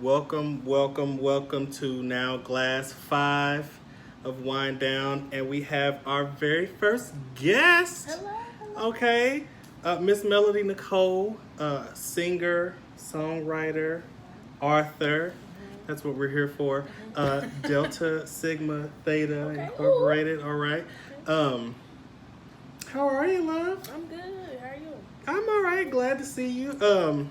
Welcome to now Glass 5 of WineDown. And we have our very first guest. Hello. Okay. Miss Melodi Nicole, singer, songwriter, author. That's what we're here for. Delta Sigma Theta Okay. Incorporated. All right. Um, how are you, love? I'm good. How are you? I'm all right. Glad to see you.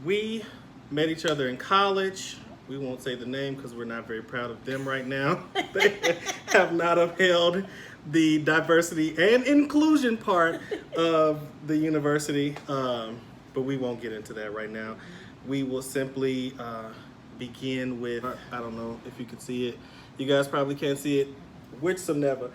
We met each other in college. We won't say the name because we're not very proud of them right now. They have not upheld the diversity and inclusion part of the university, but we won't get into that right now. We will simply begin with, I don't know if you can see it. You guys probably can't see it. Whichsoever.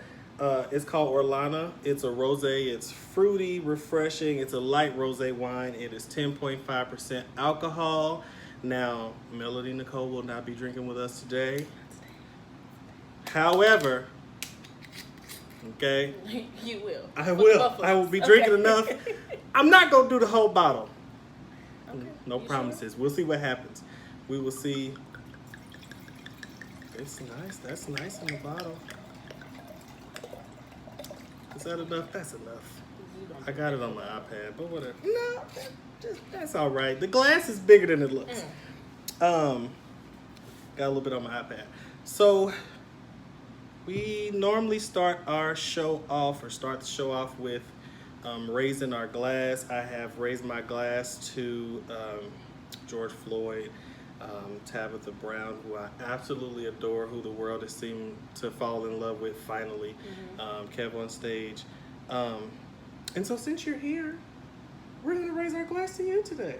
It's called Orlana. It's a rosé. It's fruity, refreshing. It's a light rosé wine. It is 10.5% alcohol. Now, Melodi Nicole will not be drinking with us today. However, okay, You will. I will. I will be drinking enough. I'm not gonna do the whole bottle. Okay. No You promises. We'll see what happens. We will see. It's nice. That's nice in the bottle. Is that enough? That's enough. Sure? I got it on my iPad, but whatever. No, that's all right. The glass is bigger than it looks. Got a little bit on my iPad. So we normally start the show off with raising our glass. I have raised my glass to George Floyd, Tabitha Brown, who I absolutely adore, who the world has seemed to fall in love with finally. Kev on stage. And so since you're here, we're going to raise our glass to you today.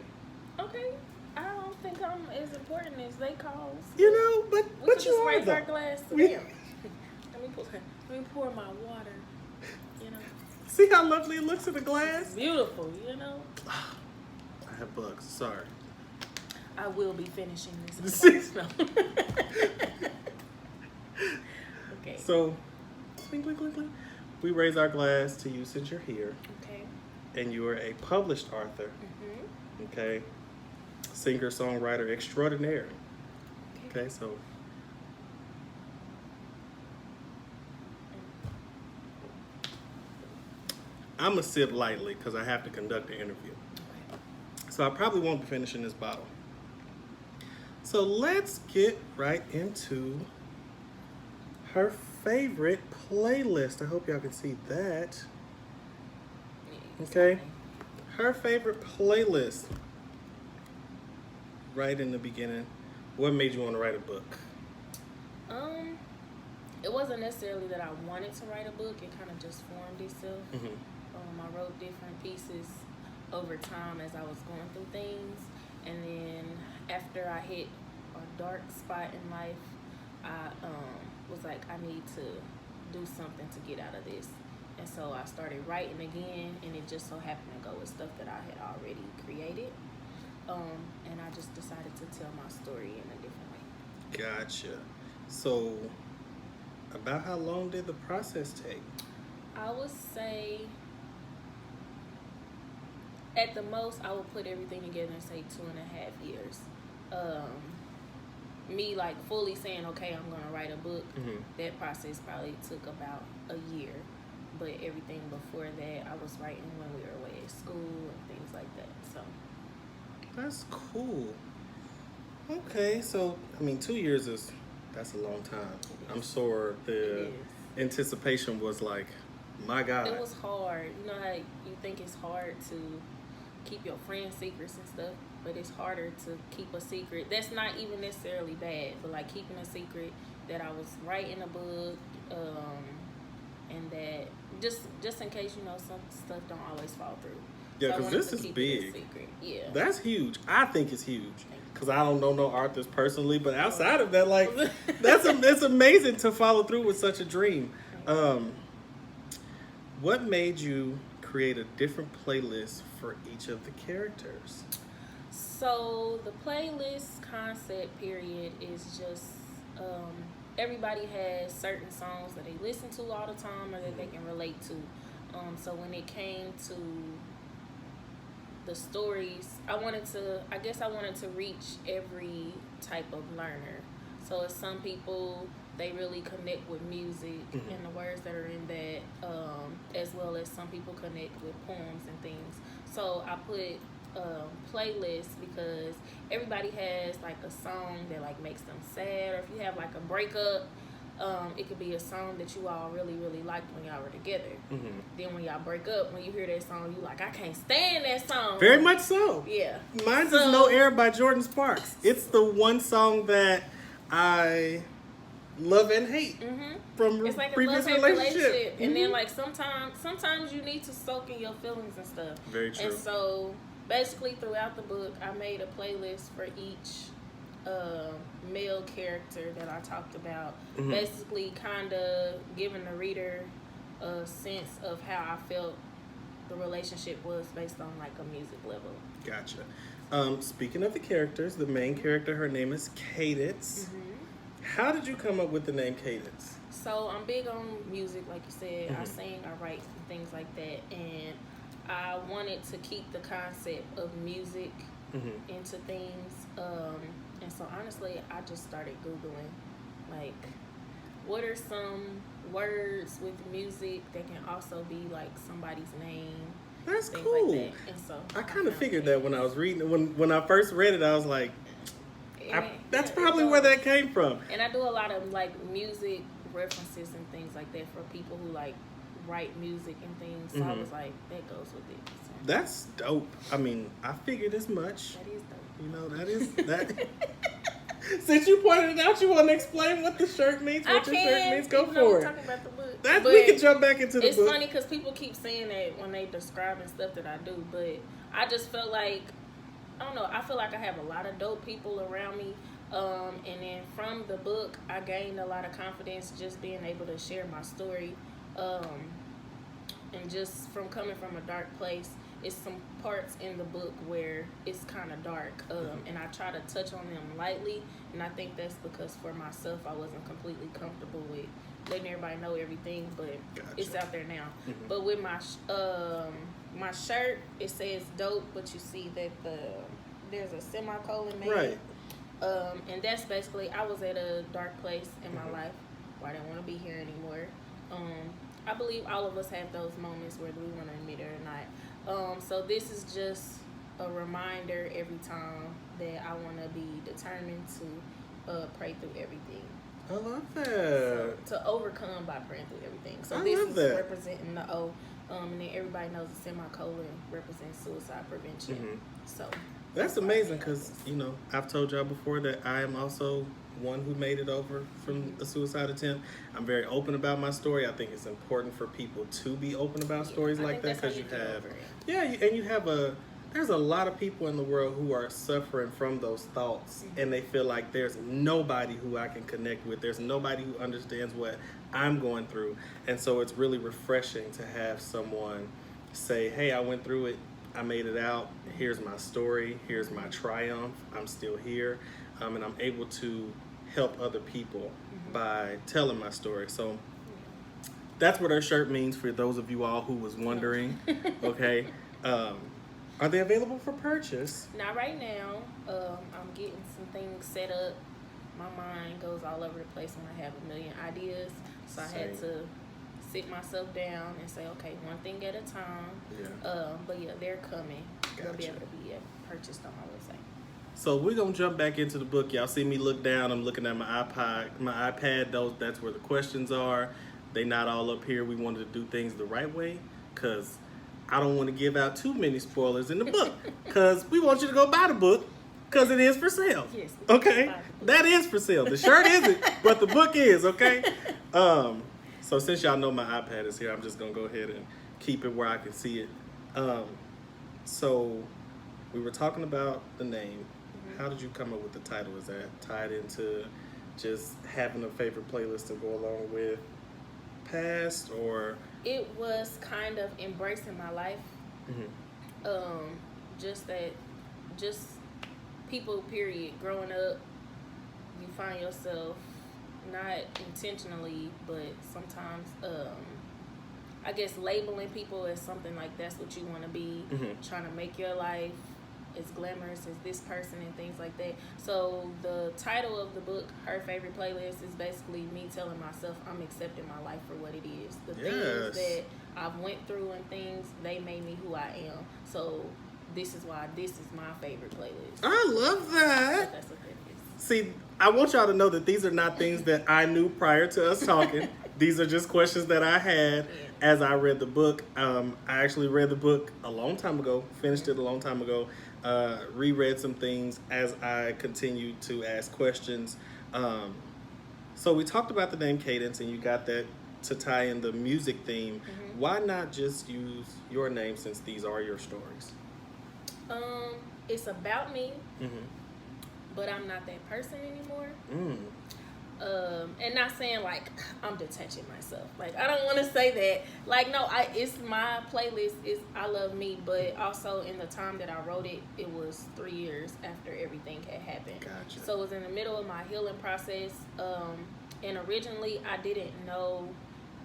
Okay. I don't think I'm as important as they call. You know, We but could you just are raise though. our glass to We- them. Let me pour my water. You know, See how lovely it looks in the glass? beautiful. You know, I have bugs. Sorry. I will be finishing this. See? No. Okay. So, clink, clink, clink, clink. We raise our glass to you since you're here, Okay. and you are a published author. Mhm. Okay, singer songwriter extraordinaire. Okay, so I'm gonna sip lightly because I have to conduct an interview. So I probably won't be finishing this bottle. So let's get right into her favorite playlist. I hope y'all can see that. Okay. Her favorite playlist. Right in the beginning. What made you want to write a book? It wasn't necessarily that I wanted to write a book. It kind of just formed itself. I wrote different pieces over time as I was going through things, and then after I hit a dark spot in life, I was like, I need to do something to get out of this, and so I started writing again, and it just so happened to go with stuff that I had already created, and I just decided to tell my story in a different way. Gotcha. So, about how long did the process take? I would say at the most I would put everything together and say 2.5 years. Me like fully saying, okay, I'm gonna write a book, that process probably took about a year. But everything before that I was writing when we were away at school and things like that. So That's cool. Okay, so I mean 2 years that's a long time. I'm sure the it anticipation was like, my God. is. It was hard. You know how you think it's hard to keep your friends' secrets and stuff, but it's harder to keep a secret. That's not even necessarily bad, but like keeping a secret that I was writing a book, and that just in case, you know, some stuff don't always fall through. Yeah, So I because wanted this to is keep it a big. secret. Yeah. That's huge. I think it's huge. Because I don't know no authors personally, but outside of that, like, it's amazing to follow through with such a dream. What made you create a different playlist for each of the characters? So the playlist concept period is just everybody has certain songs that they listen to all the time or that they can relate to. So when it came to the stories, I guess I wanted to reach every type of learner. So as some people, they really connect with music and the words that are in that, as well as some people connect with poems and things. So I put playlists because everybody has like a song that like makes them sad, or if you have like a breakup, it could be a song that you all really, really liked when y'all were together. Then when y'all break up, when you hear that song, you like, I can't stand that song. Very much so. Yeah. Mine's is No Air by Jordan Sparks. It's the one song that I love and hate from It's like previous a love-hate relationship. And then Mm-hmm. like sometimes you need to soak in your feelings and stuff. Very true. And so basically throughout the book, I made a playlist for each male character that I talked about. Basically kind of giving the reader a sense of how I felt the relationship was based on like a music level. Gotcha. Speaking of the characters, the main character, her name is Cadence. How did you come up with the name Cadence? So I'm big on music, like you said. I sing, I write, and things like that. And I wanted to keep the concept of music into things. And so honestly, I just started Googling, like, what are some words with music that can also be like somebody's name? That's things cool. Like that. And so I kind of figured that when I was reading it. When I first read it, I was like, that's probably where that came from. And I do a lot of like music references and things like that for people who like write music and things. So I was like, that goes with it. So. That's dope. I mean, I figured as much. That is dope. You know, that is that. Since you pointed it out, you want to explain what the shirt means? What your shirt means? Go for it. Talking about the book. We can jump back into the book. It's funny because people keep saying that when they describing stuff that I do, but I just felt like, I don't know, I feel like I have a lot of dope people around me. And then from the book, I gained a lot of confidence just being able to share my story. And just from coming from a dark place, it's some parts in the book where it's kind of dark. And I try to touch on them lightly. And I think that's because for myself, I wasn't completely comfortable with letting everybody know everything, but it's out there now. But with my my shirt, it says dope, but you see that there's a semicolon made. Right. And that's basically, I was at a dark place in my life where I didn't want to be here anymore. I believe all of us have those moments, whether we want to admit it or not. So this is just a reminder every time that I want to be determined to pray through everything. I love that. So, to overcome by praying through everything. So this is representing the O. And then everybody knows the semicolon represents suicide prevention. So that's amazing because, you know, I've told y'all before that I am also one who made it over from a suicide attempt. I'm very open about my story. I think it's important for people to be open about stories like that because you have, and you have there's a lot of people in the world who are suffering from those thoughts and they feel like there's nobody who I can connect with. There's nobody who understands what I'm going through. And so it's really refreshing to have someone say, hey, I went through it. I made it out. Here's my story. Here's my triumph. I'm still here. And I'm able to help other people by telling my story. So that's what our shirt means for those of you all who was wondering. Okay. Are they available for purchase? Not right now. I'm getting some things set up. My mind goes all over the place when I have a million ideas. So I had to sit myself down and say, okay, one thing at a time. But yeah, they're coming. They'll be able to be purchased on my website. So we're gonna jump back into the book. Y'all see me look down. I'm looking at my iPad. That's where the questions are. They not all up here. We wanted to do things the right way because I don't want to give out too many spoilers in the book because we want you to go buy the book because it is for sale. Yes. Okay, that is for sale. The shirt isn't, but the book is. Okay. So since y'all know my iPad is here, I'm just gonna go ahead and keep it where I can see it. So we were talking about the name. How did you come up with the title? Is that tied into just having a favorite playlist to go along with past, or? It was kind of embracing my life. Just people, period. Growing up, you find yourself not intentionally, but sometimes, I guess labeling people as something like that's what you want to be, trying to make your life as glamorous as this person and things like that. So the title of the book, Her Favorite Playlist, is basically me telling myself I'm accepting my life for what it is. The things that I've went through and things, they made me who I am. So this is why this is my favorite playlist. I love that. So that's what that is. See, I want y'all to know that these are not things that I knew prior to us talking. These are just questions that I had as I read the book. I actually read the book a long time ago, finished it a long time ago, reread some things as I continued to ask questions. So we talked about the name Cadence, and you got that to tie in the music theme. Why not just use your name since these are your stories? It's about me, but I'm not that person anymore. And not saying like I'm detaching myself. Like I don't want to say that. Like no, it's my playlist. I love me, but also in the time that I wrote it, it was 3 years after everything had happened. Gotcha. So it was in the middle of my healing process. And originally I didn't know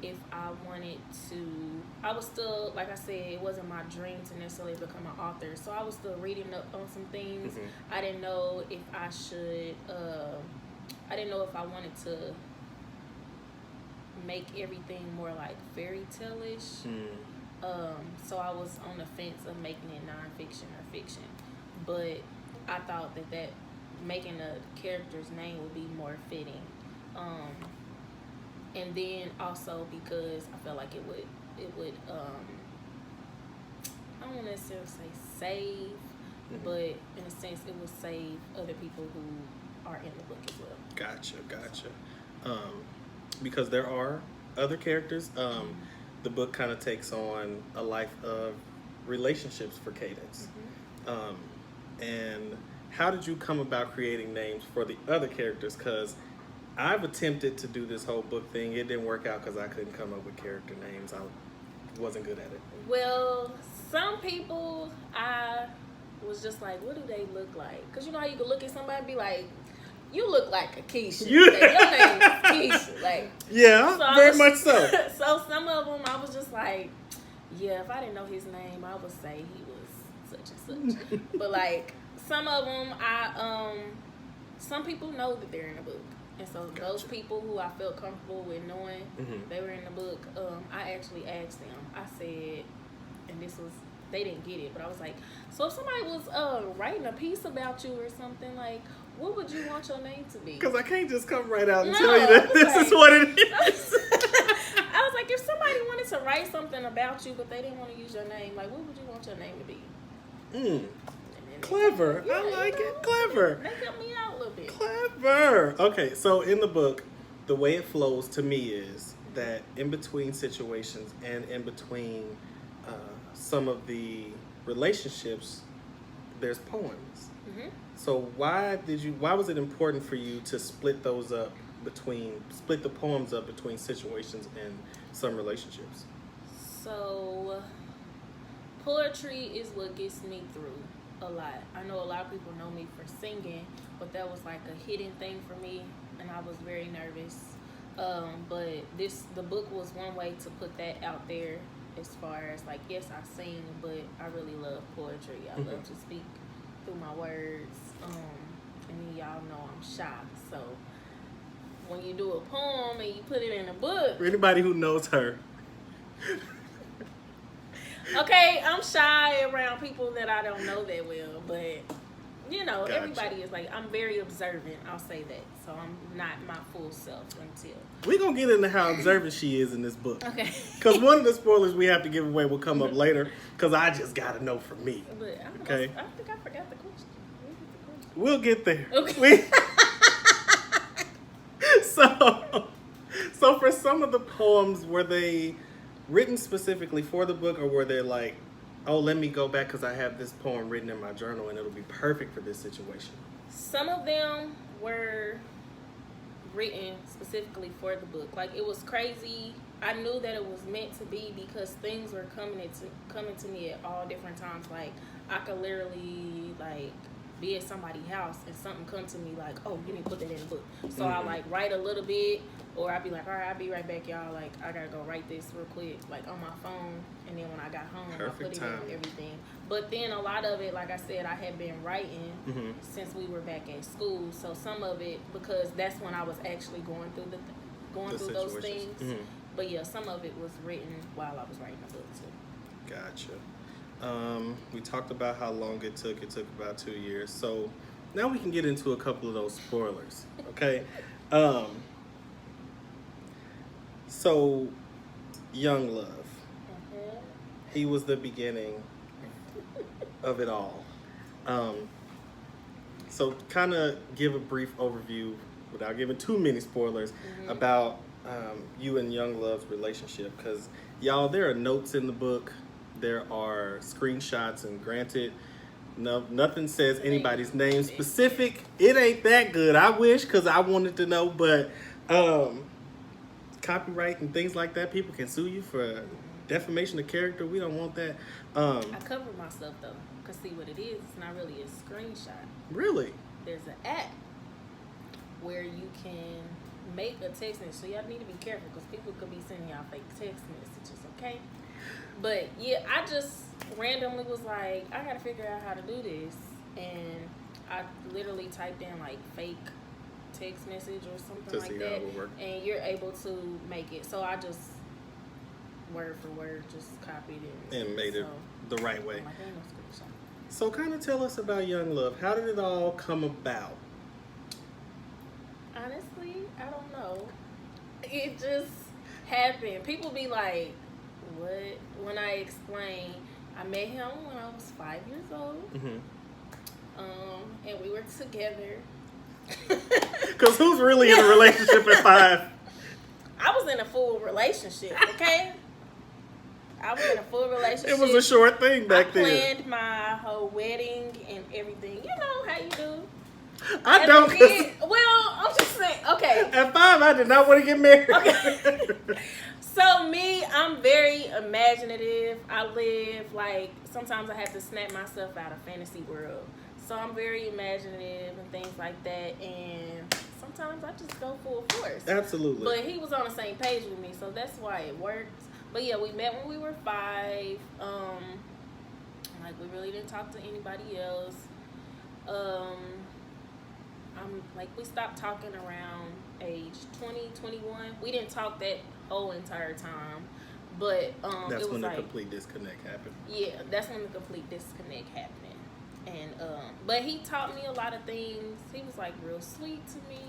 if I wanted to. I was still, like I said, it wasn't my dream to necessarily become an author. So I was still reading up on some things. I didn't know if I should. I didn't know if I wanted to make everything more like fairy tale-ish. So I was on the fence of making it nonfiction or fiction. But I thought that making a character's name would be more fitting. And then also because I felt like it would I don't want to necessarily say save, but in a sense it would save other people who are in the book as well. Gotcha. Because there are other characters. The book kind of takes on a life of relationships for Cadence. And how did you come about creating names for the other characters? Because I've attempted to do this whole book thing. It didn't work out because I couldn't come up with character names. I wasn't good at it. Well, some people, I was just like, what do they look like? Because you know how you can look at somebody and be like, you look like a Keisha. Like, your name is Keisha. Like, yeah, so very much so. So some of them, I was just like, yeah, if I didn't know his name, I would say he was such and such. But like some of them, some people know that they're in the book. And so those people who I felt comfortable with knowing they were in the book, I actually asked them. I said, and this was, they didn't get it, but I was like, so if somebody was writing a piece about you or something, like, what would you want your name to be? Because I can't just come right out and tell you that this is what it is. I was like, if somebody wanted to write something about you, but they didn't want to use your name, like, what would you want your name to be? Clever. I like it. Clever. They helped me out a little bit. Clever. Okay, so in the book, the way it flows to me is that in between situations and in between some of the relationships, there's poems. So why was it important for you to split the poems up between situations and some relationships? So poetry is what gets me through a lot. I know a lot of people know me for singing, but that was like a hidden thing for me, and I was very nervous. But the book was one way to put that out there. As far as like, yes, I sing, but I really love poetry. I love to speak through my words. And then y'all know I'm shy, so when you do a poem and you put it in a book. For anybody who knows her. Okay, I'm shy around people that I don't know that well, but you know, Gotcha. Everybody is like, I'm very observant, I'll say that. So I'm not my full self until. We're going to get into how observant she is in this book. Okay. Because one of the spoilers we have to give away will come up later, because I just got to know for me. But Okay. I think I forgot the question. We'll get there. Okay. So for some of the poems, were they written specifically for the book, or were they like, oh, let me go back because I have this poem written in my journal and it'll be perfect for this situation? Some of them were written specifically for the book. Like, it was crazy. I knew that it was meant to be because things were coming to me at all different times. Like, I could literally, like, be at somebody's house and something come to me like, oh, you need to put that in the book. So I like write a little bit, or I'd be like, all right, I'll be right back, y'all. Like, I gotta go write this real quick, like on my phone. And then when I got home, I put it in everything. But then a lot of it, like I said, I had been writing since we were back at school. So some of it, because that's when I was actually going through those things. But yeah, some of it was written while I was writing the book too. Gotcha. We talked about how long it took. It took about 2 years. So now we can get into a couple of those spoilers, okay? So, Young Love. He was the beginning of it all. So kind of give a brief overview, without giving too many spoilers, about you and Young Love's relationship. Because, y'all, there are notes in the book. There are screenshots, and granted, nothing says anybody's name specific. It ain't that good. I wish, because I wanted to know, but copyright and things like that, people can sue you for defamation of character. We don't want that. I cover myself though, because see what it is, it's not really a screenshot. Really? There's an app where you can make a text message, so y'all need to be careful because people could be sending y'all fake text messages, okay? But yeah, I just randomly was like, I gotta figure out how to do this, and I literally typed in like fake text message or something like that, and you're able to make it. So I just word for word just copied it and made it the right way. I'm like, ain't no screenshot. So kind of tell us about Young Love. How did it all come about? Honestly, I don't know. It just happened. People be like, what? When I explain, I met him when I was 5 years old. And we were together. Because who's really in a relationship at 5? I was in a full relationship, okay? I was in a full relationship. It was a short thing back then. I planned my whole wedding and everything. You know how you do. I don't. Well, I'm just saying, okay. At 5, I did not want to get married. Okay. So me, I'm very imaginative. I live like, sometimes I have to snap myself out of fantasy world. So I'm very imaginative and things like that. And sometimes I just go full force. Absolutely. But he was on the same page with me, so that's why it worked. But yeah, we met when we were 5. Like we really didn't talk to anybody else. We stopped talking around age 20, 21. We didn't talk that whole entire time. But that's it was when the like, complete disconnect happened. Yeah, that's when the complete disconnect happened. And but he taught me a lot of things. He was like real sweet to me.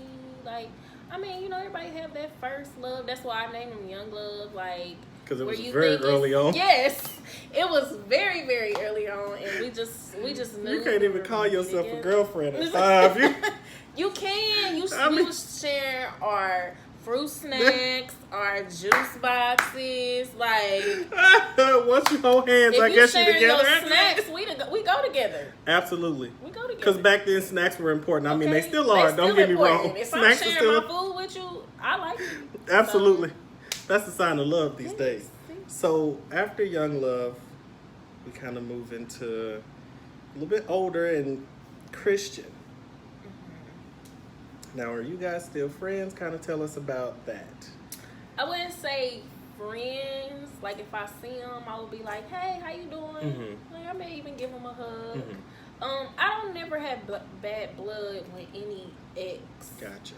Like, I mean, you know, everybody have that first love. That's why I named him Young Love. Like, because it was very early on. Yes, it was very, very early on, and we just knew. You can't even call yourself a girlfriend at 5. You can. We was sharing our fruit snacks, our juice boxes, like. Once you hold hands, I guess you're together. Your snacks, we go together. Absolutely. We go together. Because back then snacks were important. I mean, they still are. Don't get me wrong. If snacks I'm sharing my food with you, I like you. Absolutely. That's a sign of love these days. So after Young Love, we kind of move into a little bit older and Christian. Now, are you guys still friends? Kind of tell us about that. I wouldn't say friends. Like, if I see him, I would be like, hey, how you doing? Like, I may even give him a hug. I don't never have bad blood with any ex. Gotcha.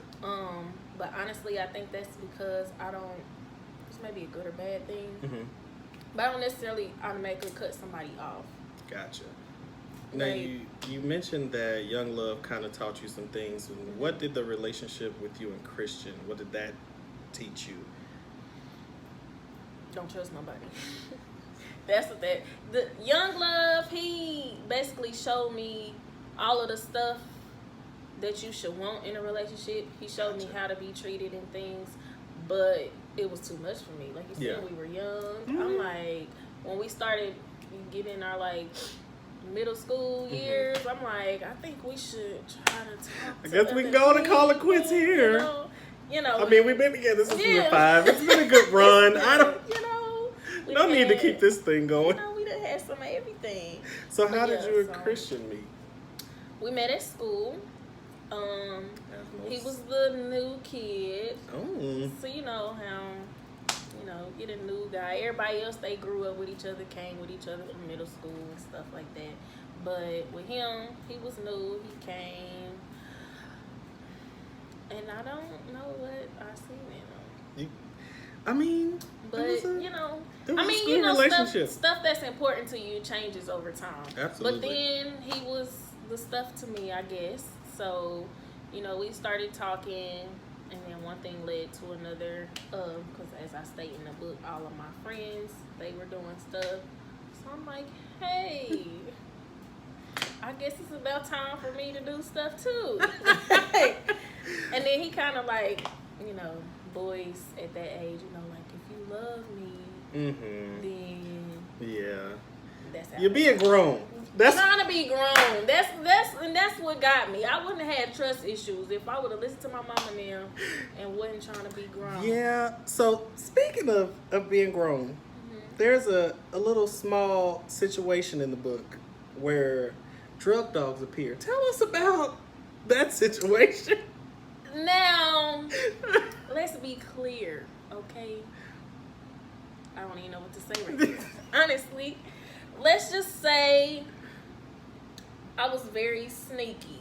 But honestly, I think that's because I don't, this may be a good or bad thing, but I don't necessarily automatically cut somebody off. Gotcha. Now, you mentioned that Young Love kind of taught you some things. What did the relationship with you and Christian, what did that teach you? Don't trust nobody. That's what the Young Love, he basically showed me all of the stuff that you should want in a relationship. He showed me how to be treated and things, but it was too much for me. Like you said, we were young. I'm like, when we started getting our like middle school years, I'm like, I think we should try to talk. I guess we can go to call it quits here. You know. I mean, we've been together since we were 5. It's been a good run. I don't. No need to keep this thing going. We done had some of everything. So how did you and Christian meet? We met at school. He was the new kid. Oh. So you know how, get a new guy. Everybody else, they grew up with each other, came with each other from middle school and stuff like that. But with him, he was new. He came, and I don't know what I seen in him. I mean, But it was relationship. stuff that's important to you changes over time. Absolutely. But then he was the stuff to me, I guess. So, we started talking, and then one thing led to another. Because as I state in the book, all of my friends, they were doing stuff. So I'm like, hey, I guess it's about time for me to do stuff too. And then he kind of like, boys at that age, like, if you love me, then yeah, that's how you're being grown. That's trying to be grown. That's what got me. I wouldn't have had trust issues if I would have listened to my mama now and wasn't trying to be grown. Yeah. So speaking of being grown, there's a little small situation in the book where drug dogs appear. Tell us about that situation. Now, let's be clear, okay? I don't even know what to say right now. Honestly, let's just say I was very sneaky.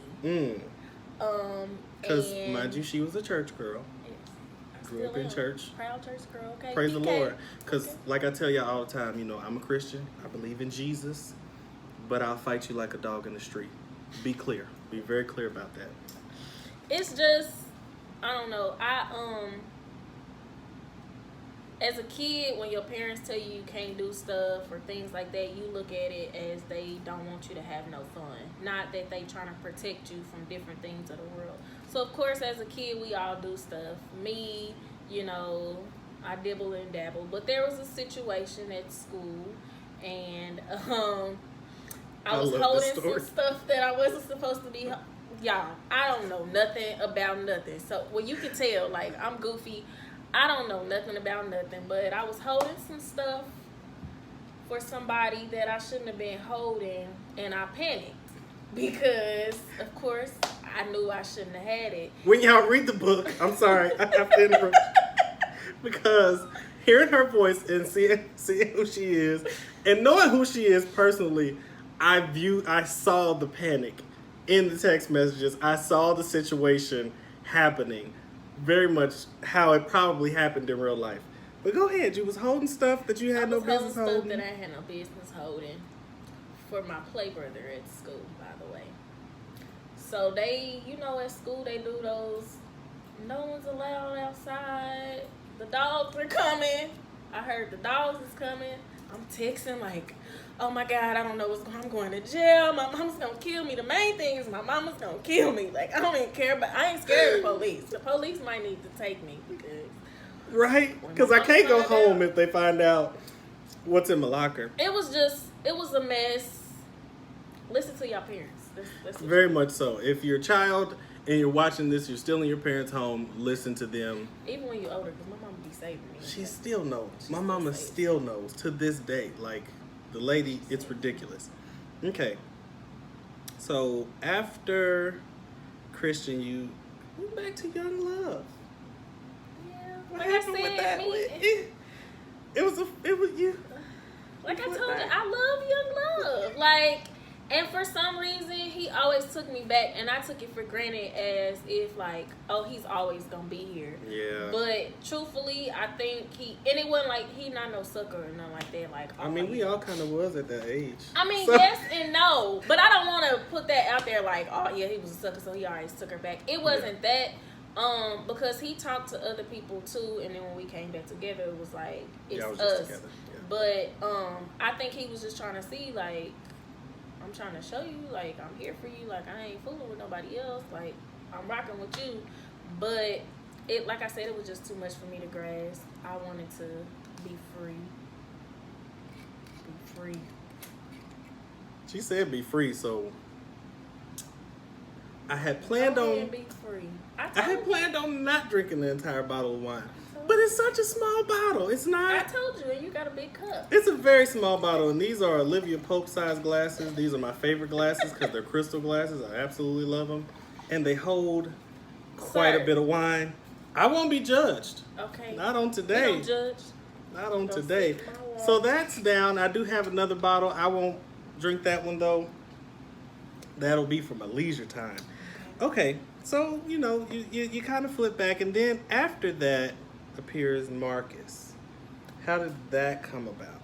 Because, mind you, she was a church girl. Yes, Grew up in church. Proud church girl, okay? Praise the PK. Lord. Because, like I tell y'all all the time, I'm a Christian. I believe in Jesus. But I'll fight you like a dog in the street. Be clear. Be very clear about that. It's just, I don't know. As a kid, when your parents tell you you can't do stuff or things like that, you look at it as they don't want you to have no fun. Not that they trying to protect you from different things of the world. So, of course, as a kid, we all do stuff. Me, I dibble and dabble. But there was a situation at school, and I was holding some stuff that I wasn't supposed to be. Y'all, I don't know nothing about nothing. So, you can tell, like, I'm goofy. I don't know nothing about nothing, but I was holding some stuff for somebody that I shouldn't have been holding, and I panicked because, of course, I knew I shouldn't have had it. When y'all read the book, I'm sorry, I have to interrupt because hearing her voice and seeing who she is, and knowing who she is personally, I saw the panic in the text messages. I saw the situation happening. Very much how it probably happened in real life. But go ahead, you was holding stuff that you had no business holding. Stuff that I had no business holding for my play brother at school, by the way. So they, at school they do those, no one's allowed outside. The dogs are coming. I heard the dogs is coming. I'm texting like, oh my God, I don't know what's going on. I'm going to jail. My mama's going to kill me. The main thing is my mama's going to kill me. Like, I don't even care, but I ain't scared of the police. The police might need to take me because... Right? Because I can't go home if they find out what's in my locker. It was a mess. Listen to your parents. That's Very much so. If you're a child and you're watching this, you're still in your parents' home, listen to them. Even when you're older, because my mama be saving me. She still knows. My mama still knows to this day. Like, the lady, it's ridiculous. Okay. So, after Christian, you went back to Young Love. Yeah. What Like happened I said, with that? It was you. Like I told you, I love Young Love. Like, and for some reason, he always took me back, and I took it for granted as if, like, oh, he's always gonna be here. Yeah. But truthfully, I think it wasn't like he not no sucker or nothing like that. Like, I mean, we all kind of was at that age. I mean, so. Yes and no, but I don't want to put that out there like, oh yeah, he was a sucker, so he always took her back. It wasn't that. Because he talked to other people too, and then when we came back together, it was like it's us. Together. Yeah. But I think he was just trying to see, like, I'm trying to show you, like, I'm here for you, like, I ain't fooling with nobody else, like, I'm rocking with you. But it, like I said, it was just too much for me to grasp. I wanted to be free. Be free. She said be free, so I had planned on be free. I had planned on not drinking the entire bottle of wine. But it's such a small bottle. It's I not. told you, and you got a big cup. It's a very small bottle, and these are Olivia Pope size glasses. These are my favorite glasses because they're crystal glasses. I absolutely love them, and they hold quite a Sir. bit of wine. I won't be judged. Okay. Not on We today. don't judge. Not on Don't today. sip my water. So that's down. I do have another bottle. I won't drink that one though. That'll be for my leisure time. Okay, so you kind of flip back, and then after that appears Marcus. How did that come about?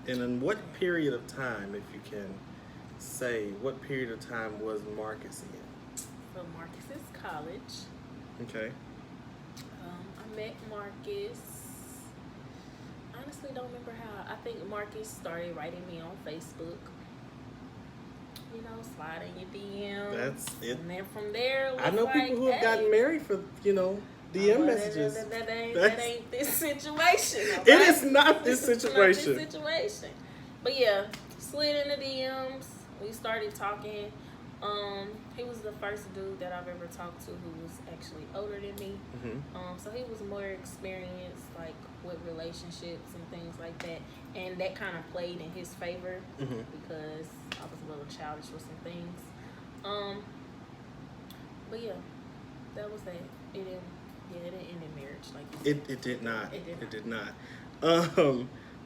And in what period of time, if you can say, what period of time was Marcus in? So Marcus is college. Okay. I met Marcus. Honestly, don't remember how. I think Marcus started writing me on Facebook. Sliding your DMs. That's it. And then from there, it was I know like, people who have gotten married for, DM messages. That That's- ain't this situation. It is not this It's situation. not this situation. But yeah, slid in the DMs. We started talking. He was the first dude that I've ever talked to who was actually older than me. Mm-hmm. So he was more experienced, like with relationships and things like that, and that kind of played in his favor Mm-hmm. because I was a little childish with some things. But yeah, that was that. It didn't end in marriage like you said. It did not. It did not.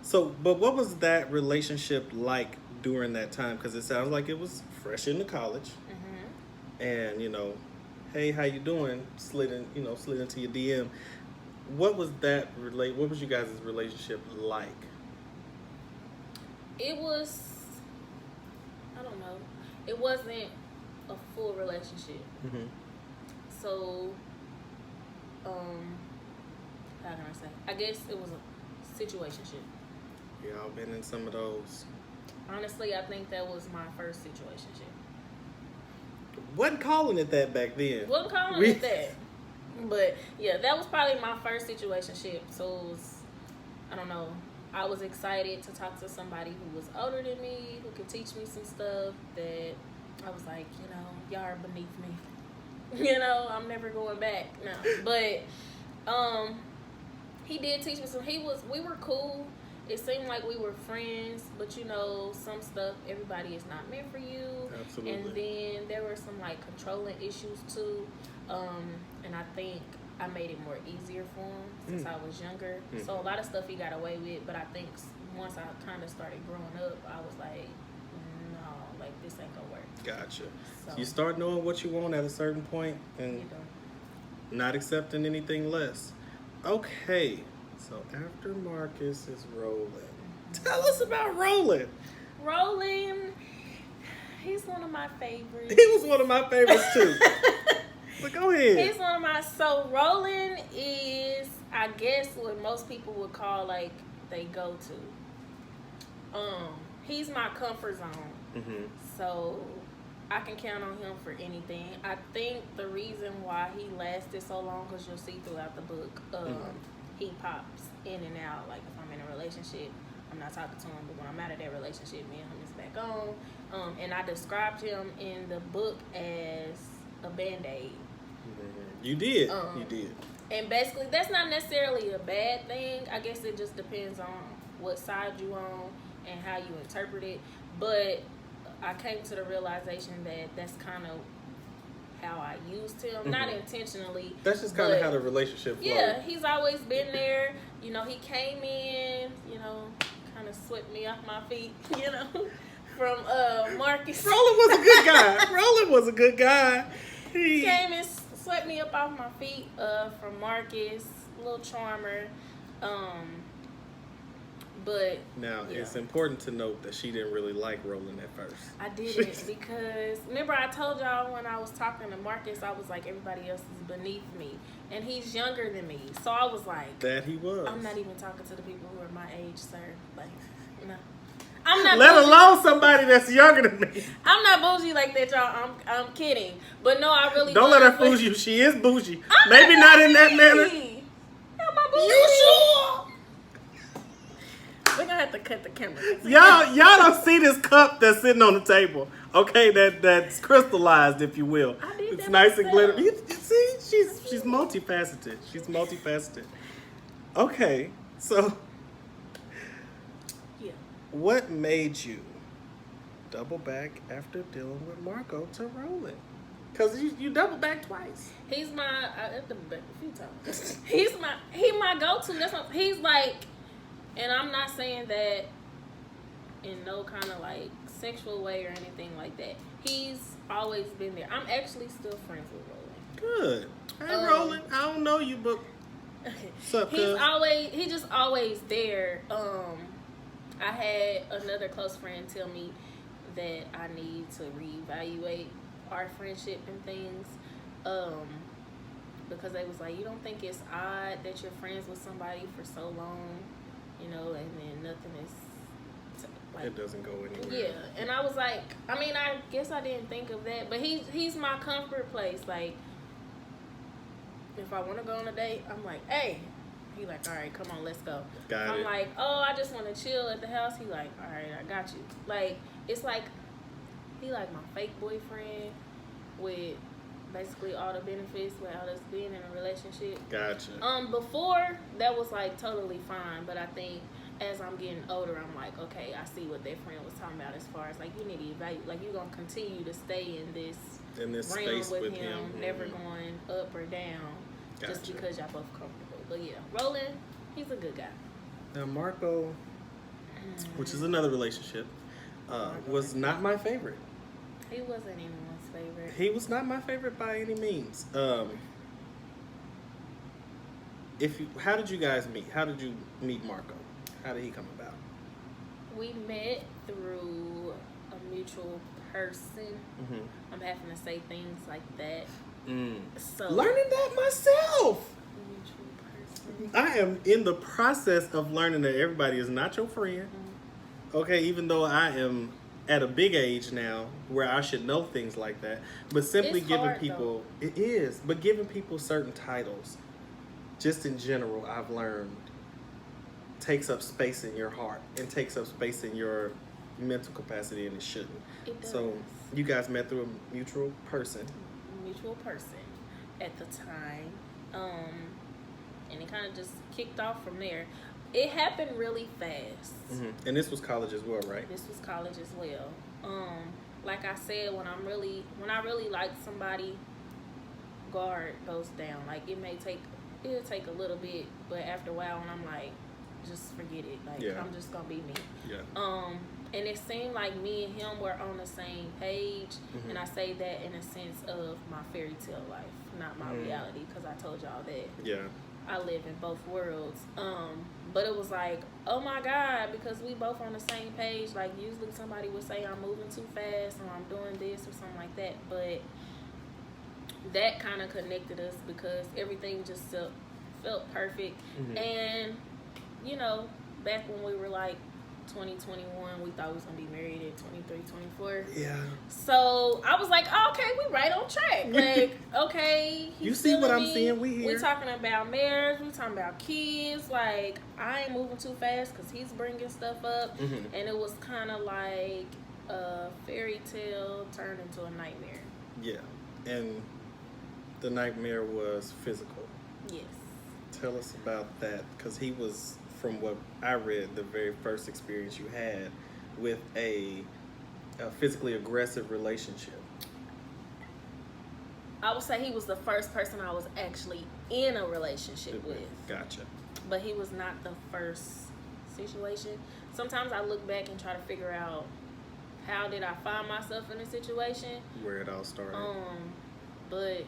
So, but what was that relationship like during that time? Because it sounds like it was fresh into college, and hey, how you doing? Slid into your DM. What was that What was you guys' relationship like? It was, I don't know. It wasn't a full relationship. Mm-hmm. So, how can I say? I guess it was a situationship. Y'all been in some of those. Honestly, I think that was my first situationship. Wasn't calling it that back then. Wasn't calling it that. But yeah, that was probably my first situationship. So it was, I don't know. I was excited to talk to somebody who was older than me, who could teach me some stuff that I was like, y'all are beneath me. I'm never going back now. But he did teach me some. We were cool. It seemed like we were friends, but some stuff, everybody is not meant for you. Absolutely. And then there were some like controlling issues too. And I think I made it more easier for him since I was younger. So a lot of stuff he got away with, but I think once I kind of started growing up, I was like, no, like this ain't gonna work. Gotcha. So You start knowing what you want at a certain point and not accepting anything less. Okay, so after Marcus is rolling, tell us about rolling. Rolling, he's one of my favorites. He was one of my favorites too. But go ahead. He's one of my. So rolling is, I guess, what most people would call like they go to. He's my comfort zone. Mm-hmm. So I can count on him for anything. I think the reason why he lasted so long, because you'll see throughout the book, he pops in and out. Like if I'm in a relationship, I'm not talking to him, but when I'm out of that relationship, me and him is back on. And I described him in the book as a Band-Aid. You did. You did. And basically, that's not necessarily a bad thing. I guess it just depends on what side you on and how you interpret it. But I came to the realization that that's kind of how I used him. Not intentionally. That's just kind of how the relationship flowed. Yeah, he's always been there. He came in, kind of swept me off my feet, from Marcus. Roland was a good guy. Roland was a good guy. He came and swept me up off my feet from Marcus, little charmer. But now yeah. It's important to note that she didn't really like Roland at first. I didn't because remember I told y'all when I was talking to Marcus, I was like, everybody else is beneath me, and he's younger than me, so I was like, that he was. I'm not even talking to the people who are my age, sir. Like, no. I'm not. Let bougie. alone somebody that's younger than me. I'm not bougie like that, y'all. I'm kidding. But no, I really Don't let her was. fool you. She is bougie. I'm Maybe not in that manner. Am I bougie? You sure? We're gonna have to cut the camera. Y'all don't see this cup that's sitting on the table. Okay, that's crystallized, if you will. I did It's that nice and myself. glitter. You see, she's multifaceted. She's multifaceted. Okay, so Yeah. what made you double back after dealing with Marco to Roland? Because you double back twice. He's my. I've doubled back a few times. He my go-to. That's what he's like, and I'm not saying that in no kind of like sexual way or anything like that. He's always been there. I'm actually still friends with Roland. Good. Hey, Roland, I don't know you, but what's up, cuz? He's just always there. I had another close friend tell me that I need to reevaluate our friendship and things. Because they was like, you don't think it's odd that you're friends with somebody for so long, you know, and then nothing is like, It doesn't go anywhere. yeah. And I was like, I mean, I guess I didn't think of that, but he's my comfort place. Like, if I want to go on a date, I'm like, hey. He like, all right, come on, let's go. I'm like, oh, I just want to chill at the house. He like, all right, I got you. Like, it's like, he like my fake boyfriend with basically all the benefits without us being in a relationship. Gotcha. Before, that was like totally fine, but I think as I'm getting older, I'm like, okay, I see what that friend was talking about as far as like, you need to evaluate, like, you're going to continue to stay in this realm space with him. never going up or down, just because y'all both comfortable. But yeah, Roland, he's a good guy. Now, Marco, which is another relationship, was not my favorite. He wasn't anyone's favorite. He was not my favorite by any means. How did you guys meet? How did you meet Marco? How did he come about? We met through a mutual person. Mm-hmm. I'm having to say things like that. So learning that myself. Mutual person. I am in the process of learning that everybody is not your friend. Mm-hmm. Okay, even though I am at a big age now where I should know things like that, but simply It's giving hard, people it is, but giving people certain titles, just in general, I've learned takes up space in your heart and takes up space in your mental capacity, and it shouldn't. It does. So you guys met through a mutual person. Mutual person at the time. And it kind of just kicked off from there. It happened really fast. Mm-hmm. And this was college as well, right? This was college as well. Like I said, when I really like somebody, guard goes down. Like it'll take a little bit, but after a while, when I'm like, just forget it. Like, yeah. I'm just gonna be me. Yeah. And it seemed like me and him were on the same page, Mm-hmm. and I say that in a sense of my fairy tale life, not my reality, because I told y'all that. Yeah. I live in both worlds. But it was like, oh my God, because we both on the same page. Like, usually somebody would say I'm moving too fast or I'm doing this or something like that. But that kind of connected us because everything just felt perfect. Mm-hmm. And, you know, back when we were like 2021, we thought we was going to be married at 23, 24. Yeah. So I was like, oh, okay, we right on track. Like, okay. You see what I'm seeing? We here. We talking about marriage. We talking about kids. Like, I ain't moving too fast because he's bringing stuff up. Mm-hmm. And it was kind of like a fairy tale turned into a nightmare. Yeah. And the nightmare was physical. Yes. Tell us about that, because he was, from what I read, the very first experience you had with a physically aggressive relationship. I would say he was the first person I was actually in a relationship with. Gotcha. But he was not the first situation. Sometimes I look back and try to figure out how did I find myself in a situation. Where it all started. But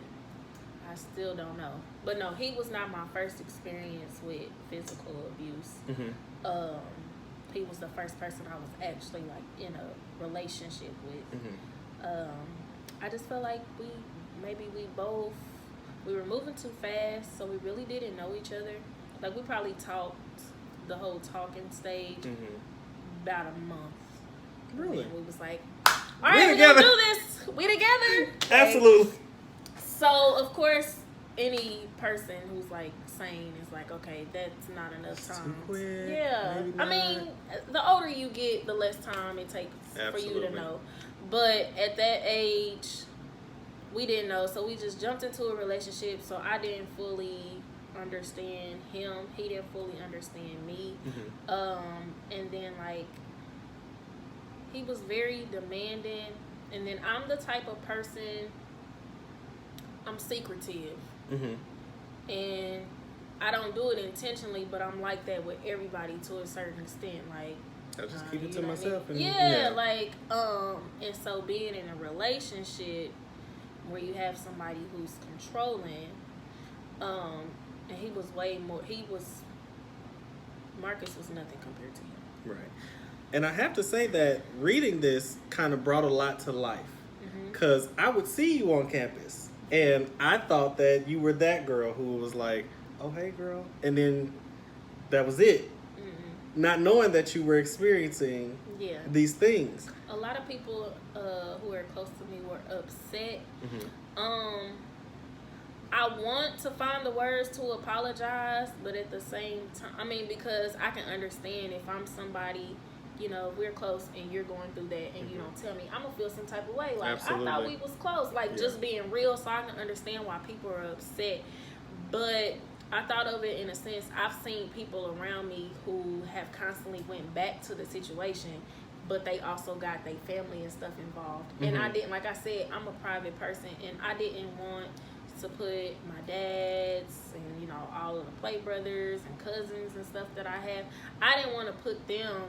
I still don't know. But no, he was not my first experience with physical abuse. Mm-hmm. He was the first person I was actually like in a relationship with. Mm-hmm. I just felt like we were moving too fast, so we really didn't know each other. Like, we probably talked the whole talking stage about a month. Really? And we was like, all right, we're gonna do this. We together. Absolutely. Like, so of course, any person who's like sane is like, okay, that's not enough time. Too quick. Yeah. Maybe I not. mean, the older you get, the less time it takes for you to know. But at that age, we didn't know, so we just jumped into a relationship. So I didn't fully understand him. He didn't fully understand me. And then like he was very demanding. And then I'm the type of person, I'm secretive. And I don't do it intentionally, but I'm like that with everybody to a certain extent. Like, I just keep it to myself. And, like, and so being in a relationship where you have somebody who's controlling, and he was Marcus was nothing compared to him. Right. And I have to say that reading this kind of brought a lot to life. Because I would see you on campus, and I thought that you were that girl who was like, oh, hey, girl. And then that was it. Not knowing that you were experiencing these things. A lot of people who are close to me were upset. I want to find the words to apologize, but at the same time, I mean, because I can understand if I'm somebody, you know, we're close and you're going through that and you don't tell me, I'm going to feel some type of way. Like, Absolutely. I thought we was close. Like, just being real, so I can understand why people are upset. But I thought of it in a sense, I've seen people around me who have constantly went back to the situation, but they also got their family and stuff involved. And I didn't, like I said, I'm a private person, and I didn't want to put my dads and, you know, all of the play brothers and cousins and stuff that I have, I didn't want to put them,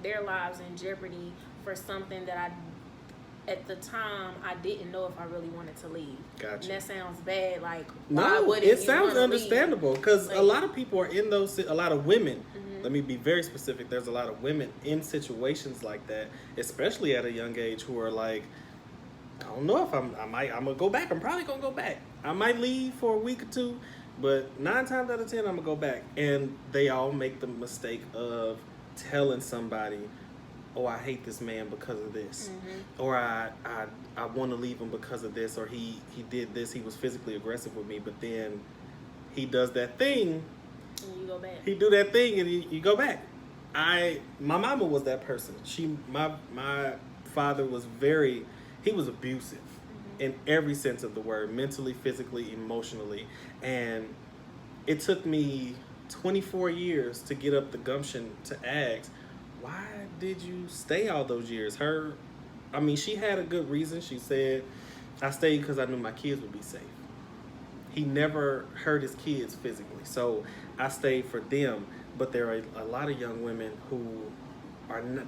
their lives in jeopardy for something that I, at the time, I didn't know if I really wanted to leave. Gotcha. And that sounds bad. Like, no, it sounds understandable because like, a lot of people are in those. A lot of women. Let me be very specific. There's a lot of women in situations like that, especially at a young age, who are like, I don't know if I'm gonna go back. I'm probably gonna go back. I might leave for a week or two, but 9 times out of 10, I'm gonna go back. And they all make the mistake of telling somebody, oh, I hate this man because of this, or I want to leave him because of this, or he did this, he was physically aggressive with me, but then he does that thing, and you go back. He do that thing, and you go back. My mama was that person. My father was he was abusive in every sense of the word, mentally, physically, emotionally, and it took me 24 years to get up the gumption to ask, why did you stay all those years? She had a good reason. She said, I stayed because I knew my kids would be safe. He never hurt his kids physically, so I stayed for them. But there are a lot of young women who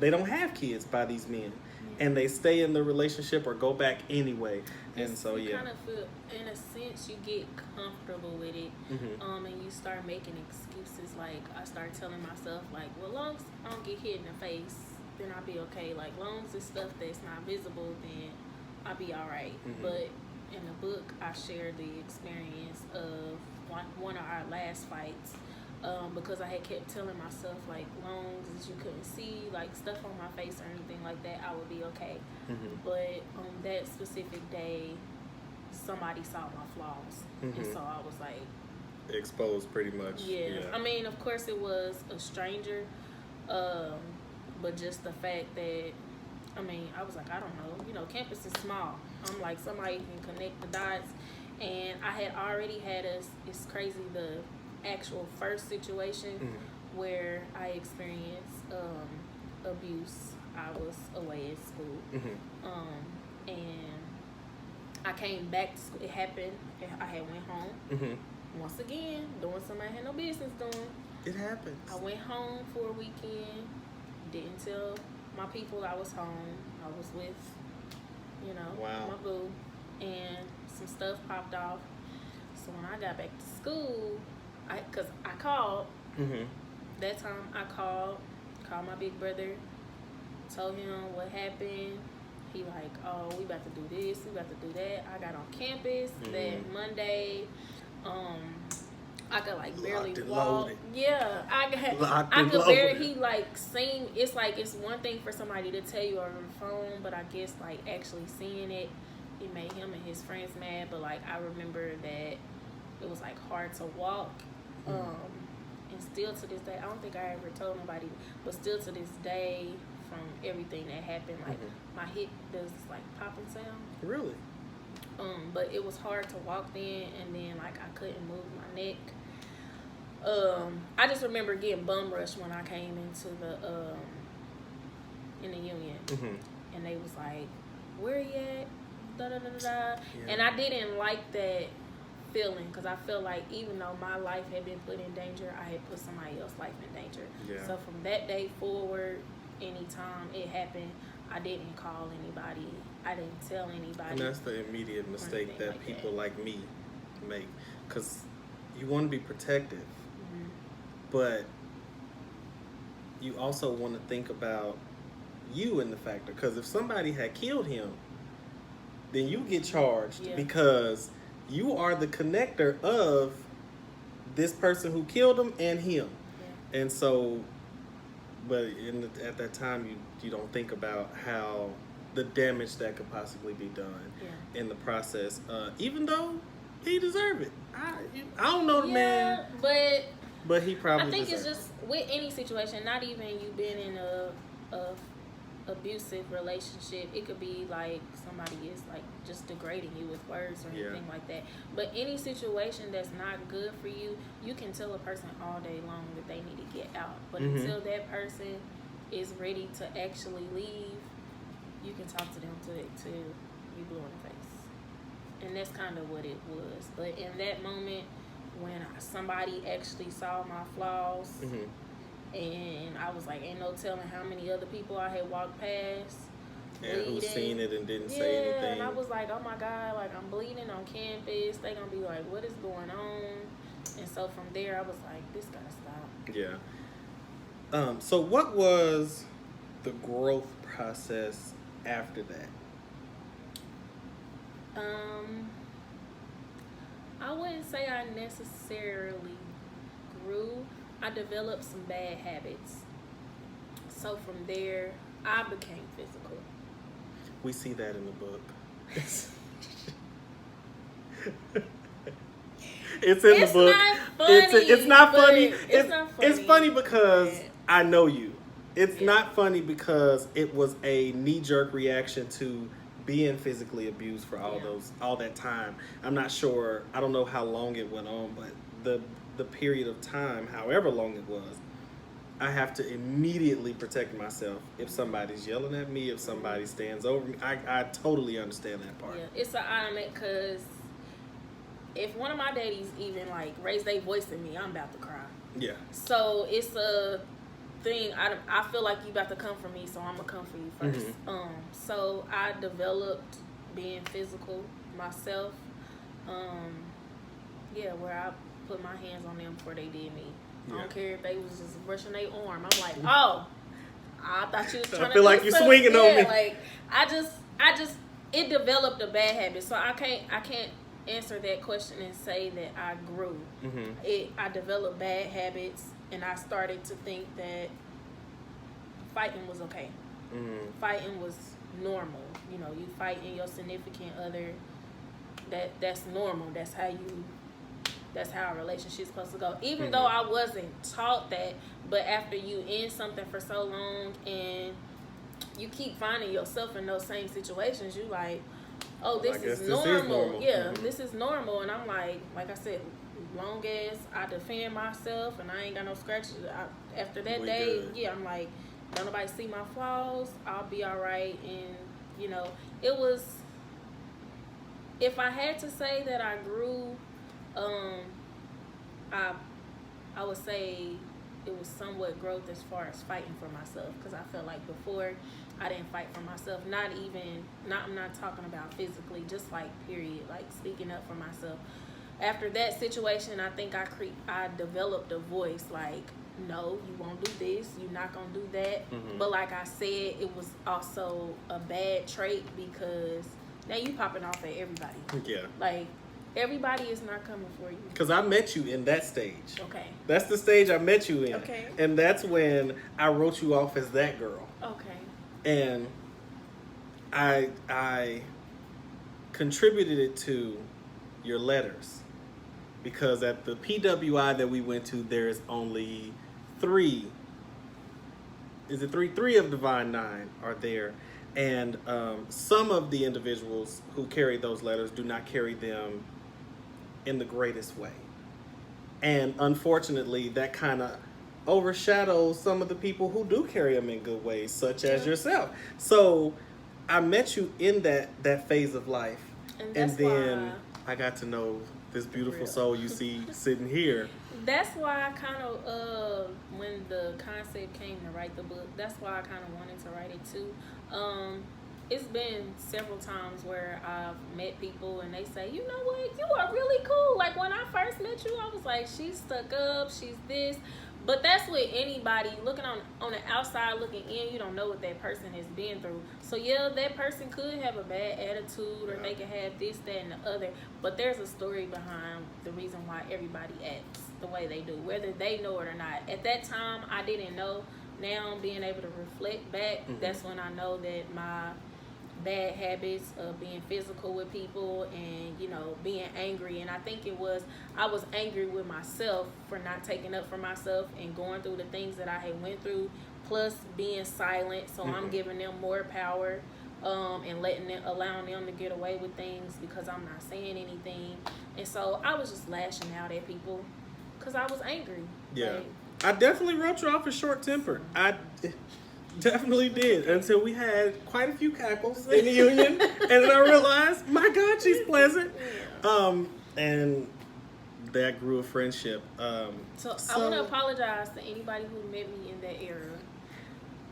they don't have kids by these men, and they stay in the relationship or go back anyway. And so you kind of feel, in a sense, you get comfortable with it, and you start making excuses. Like, I start telling myself, like, well, long as I don't get hit in the face, then I'll be okay. Like, long as it's stuff that's not visible, then I'll be all right. But in the book, I share the experience of one of our last fights, because I had kept telling myself, like, long as you couldn't see, like, stuff on my face or anything like that, I would be okay. But on that specific day, somebody saw my flaws. And so I was like... exposed pretty much. Yeah. I mean, of course it was a stranger, but just the fact that, I was like, I don't know. You know, campus is small. I'm like, somebody can connect the dots. And I had already had it's crazy, the actual first situation where I experienced abuse. I was away at school, and I came back to school. It happened. I had went home once again, doing something I had no business doing. It happens. I went home for a weekend. Didn't tell my people I was home. I was with, my boo, and some stuff popped off. So when I got back to school, because I called. That time I called my big brother, told him what happened. He like, oh, we about to do this, we about to do that. I got on campus that Monday. I could like barely walk. Yeah, I could barely. He like seen. It's like it's one thing for somebody to tell you over the phone, but I guess like actually seeing it, it made him and his friends mad. But like I remember that it was like hard to walk. And still to this day, I don't think I ever told nobody, but still to this day, from everything that happened, like my hip does this like popping sound. Really? But it was hard to walk then, and then like I couldn't move my neck. I just remember getting bum rushed when I came into the in the union, and they was like, "Where you at?" Da da da da da. Yeah. And I didn't like that feeling because I felt like even though my life had been put in danger, I had put somebody else's life in danger. Yeah. So from that day forward, anytime it happened, I didn't call anybody. I didn't tell anybody. And that's the immediate mistake that like people like me make, because you want to be protective, but you also want to think about you in the factor, because if somebody had killed him, then you get charged because you are the connector of this person who killed him and him. Yeah. And so, but at that time, you don't think about how the damage that could possibly be done in the process, even though he deserved it. I don't know the man, but he probably. I think it's just with any situation, not even you being in a abusive relationship. It could be like somebody is like just degrading you with words or anything like that. But any situation that's not good for you, you can tell a person all day long that they need to get out. But until that person is ready to actually leave, you can talk to them till you blue in the face. And that's kind of what it was. But in that moment, when somebody actually saw my flaws, and I was like, ain't no telling how many other people I had walked past. And who seen it and didn't say anything. And I was like, oh my God, like I'm bleeding on campus. They gonna be like, what is going on? And so from there, I was like, this gotta stop. Yeah. So what was the growth process after that? I wouldn't say I necessarily grew. I developed some bad habits. So from there, I became physical. We see that in the book. It's in the book. It's not funny. It's not funny. It's funny because I know you. It's not funny because it was a knee-jerk reaction to being physically abused for all that time. I'm not sure. I don't know how long it went on, but the period of time, however long it was, I have to immediately protect myself if somebody's yelling at me, if somebody stands over me. I totally understand that part. Yeah, it's an automatic, because if one of my daddies even like raise their voice at me, I'm about to cry. Yeah. So it's a thing. I feel like you about to come for me, so I'm gonna come for you first. So I developed being physical myself. Where I put my hands on them before they did me. I don't care if they was just brushing their arm. I'm like, oh, I thought you was trying to do like you swinging on me. Like I just it developed a bad habit. So I can't answer that question and say that I grew. I developed bad habits, and I started to think that fighting was okay. Fighting was normal. You know, you fighting your significant other. That's normal. That's how a relationship's supposed to go. Even though I wasn't taught that, but after you in something for so long and you keep finding yourself in those same situations, you like, oh, this is normal. Yeah, this is normal. And I'm like I said, long as I defend myself and I ain't got no scratches, after that day, I'm like, don't nobody see my flaws, I'll be all right. And, you know, it was, if I had to say that I grew, I would say it was somewhat growth as far as fighting for myself, because I felt like before I didn't fight for myself. I'm not talking about physically, just like period, like speaking up for myself. After that situation, I think I developed a voice like, no, you won't do this, you're not gonna do that. But like I said, it was also a bad trait, because now you popping off at everybody. Yeah. Like, everybody is not coming for you. Because I met you in that stage. Okay. That's the stage I met you in. Okay. And that's when I wrote you off as that girl. Okay. And I contributed it to your letters. Because at the PWI that we went to, there's only 3. Is it 3? 3 of Divine 9 are there. And some of the individuals who carry those letters do not carry them in the greatest way. And unfortunately, that kind of overshadows some of the people who do carry them in good ways, such as yourself. So I met you in that phase of life. And then I got to know this beautiful soul you see sitting here. That's why I kind of, when the concept came to write the book, that's why I kind of wanted to write it too. It's been several times where I've met people and they say, you know what, you are really cool. Like when I first met you, I was like, she's stuck up, she's this. But that's with anybody looking on the outside looking in. You don't know what that person has been through. So yeah, that person could have a bad attitude, or they could have this, that, and the other. But there's a story behind the reason why everybody acts the way they do, whether they know it or not. At that time, I didn't know. Now, being able to reflect back, that's when I know that my bad habits of being physical with people and, you know, being angry. And I think I was angry with myself for not taking up for myself and going through the things that I had went through, plus being silent. So I'm giving them more power and allowing them to get away with things because I'm not saying anything. And so I was just lashing out at people because I was angry. Yeah. I definitely wrote you off as short-tempered. I definitely did, until we had quite a few cackles in the union, and then I realized, my God, she's pleasant. And that grew a friendship. So I want to apologize to anybody who met me in that era.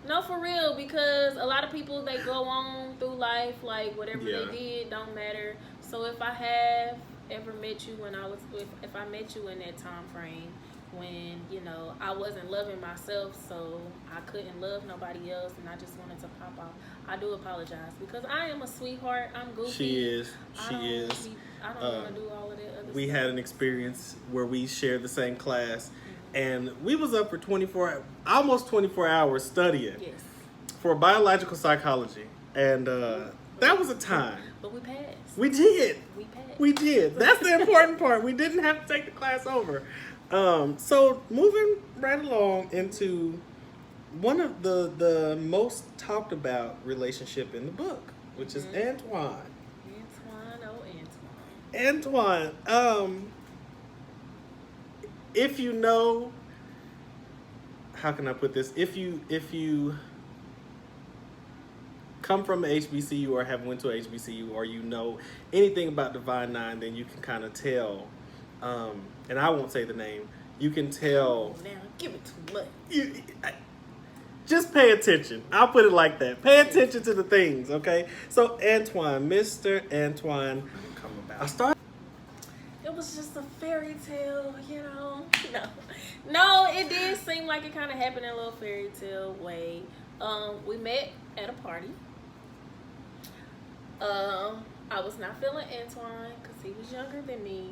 No, for real, because a lot of people, they go on through life like whatever they did don't matter. So if I have ever met you if I met you in that time frame when, you know, I wasn't loving myself, so I couldn't love nobody else, and I just wanted to pop off, I do apologize, because I am a sweetheart. I'm goofy. She is. I don't want to do all of that other we stuff. had an experience where we shared the same class, and we was up for almost 24 hours studying for biological psychology, and that was a time. But we passed. We did. We passed. We did. That's the important part. We didn't have to take the class over. So moving right along into one of the most talked about relationship in the book, which is Antoine. Antoine. If you know, how can I put this? If you come from an HBCU or have went to a HBCU, or you know anything about Divine Nine, then you can kind of tell. And I won't say the name. You can tell. Now, give it too much. Just pay attention. I'll put it like that. Pay attention to the things, okay? So Antoine, Mr. Antoine, come about. It was just a fairy tale, you know. No, it did seem like it kind of happened in a little fairy tale way. We met at a party. I was not feeling Antoine because he was younger than me.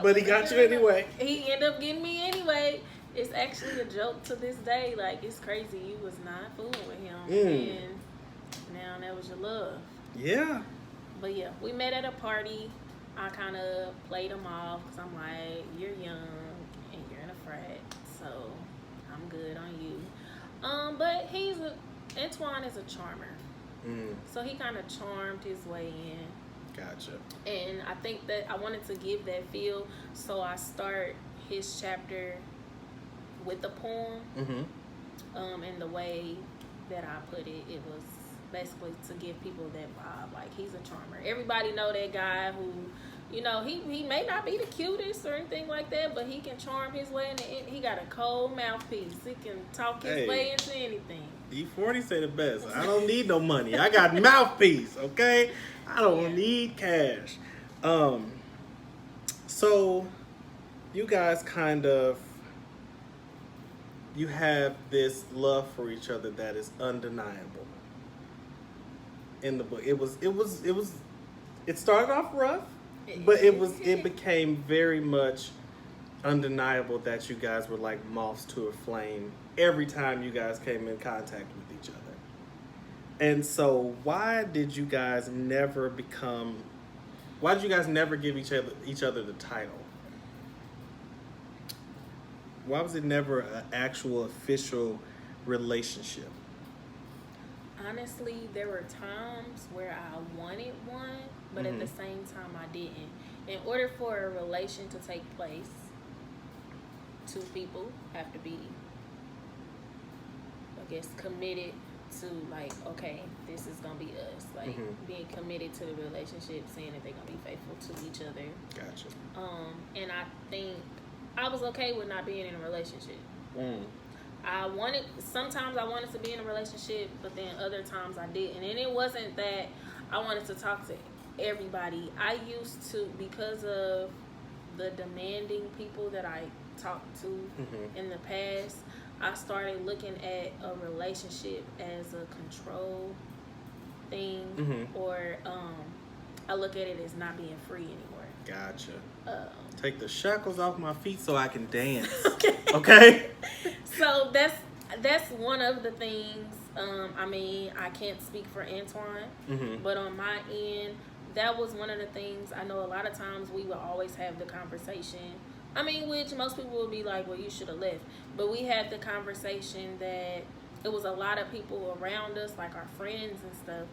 But he got you anyway. He ended up getting me anyway. It's actually a joke to this day. Like, it's crazy. You was not fooling with him. And now that was your love. Yeah. But yeah, we met at a party. I kind of played him off because I'm like, you're young and you're in a frat, so I'm good on you. But Antoine is a charmer. So he kind of charmed his way in. Gotcha. And I think that I wanted to give that feel, so I start his chapter with a poem. And the way that I put it, it was basically to give people that vibe, like he's a charmer. Everybody know that guy who, you know, he may not be the cutest or anything like that, but he can charm his way into it. He got a cold mouthpiece. He can talk his way into anything. E40 say the best. I don't need no money. I got mouthpiece, okay? I don't need cash. So you guys you have this love for each other that is undeniable. In the book, it started off rough, but it became very much undeniable that you guys were like moths to a flame every time you guys came in contact with each other. And so why did you guys never give each other the title? Why was it never an actual official relationship? Honestly, there were times where I wanted one, but at the same time I didn't. In order for a relation to take place, two people have to be, I guess, committed to, like, okay, this is gonna be us. Like, being committed to the relationship, saying that they're gonna be faithful to each other. Gotcha. And I think I was okay with not being in a relationship. Sometimes I wanted to be in a relationship, but then other times I didn't. And it wasn't that I wanted to talk to everybody. I used to, because of the demanding people that I talked to in the past, I started looking at a relationship as a control thing, or I look at it as not being free anymore. Gotcha. Take the shackles off my feet so I can dance. Okay. Okay? So that's one of the things. I mean, I can't speak for Antoine, but on my end, that was one of the things. I know a lot of times we would always have the conversation. I mean, which most people would be like, well, you should have left. But we had the conversation that it was a lot of people around us, like our friends and stuff,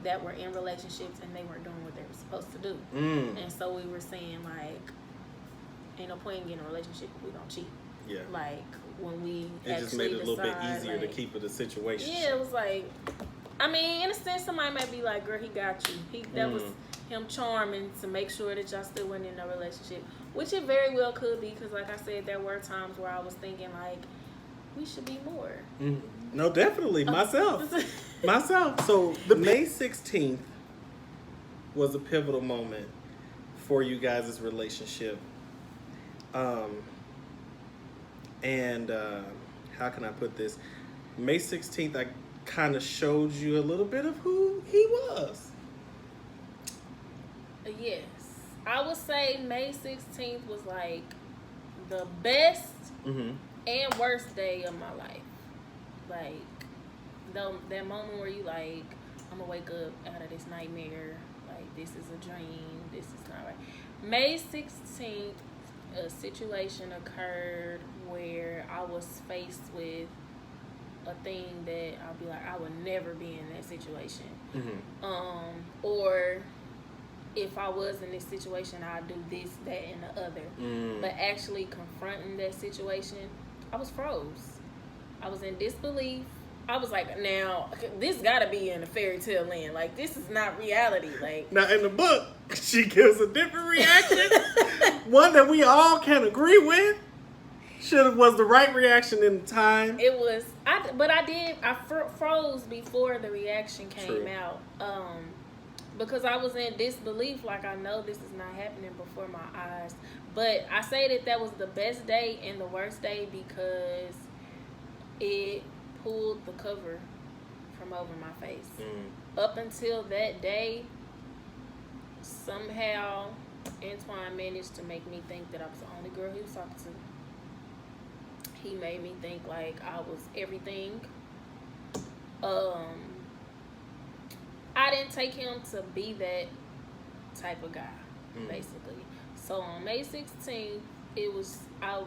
that were in relationships and they weren't doing what they were supposed to do. And so we were saying, like, ain't no point in getting a relationship if we don't cheat. Yeah. Like, when we it just made it a little bit easier to keep it a situation. Yeah, it was like, I mean, in a sense, somebody might be like, girl, he got you. That was him charming to make sure that y'all still went in a relationship, which it very well could be, because like I said, there were times where I was thinking, like, we should be more. No, definitely. Myself. So the May 16th was a pivotal moment for you guys' relationship. And how can I put this? May 16th, I kind of showed you a little bit of who he was. Yes. I would say May 16th was like the best and worst day of my life. Like, that moment where you like, I'm gonna wake up out of this nightmare. Like, this is a dream. This is not right. May 16th, a situation occurred where I was faced with a thing that I'll be like, I would never be in that situation. Or if I was in this situation, I'd do this, that, and the other. But actually confronting that situation, I was froze. I was in disbelief. I was like, now, this gotta be in a fairy tale land. Like, this is not reality. Like, now in the book, she gives a different reaction. One that we all can agree with. Was the right reaction in the time. It was, I froze before the reaction came out. Because I was in disbelief, like, I know this is not happening before my eyes. But I say that was the best day and the worst day because it pulled the cover from over my face. Up until that day, somehow Antoine managed to make me think that I was the only girl he was talking to. He made me think like I was everything. I didn't take him to be that type of guy, basically. So on May 16th, it was I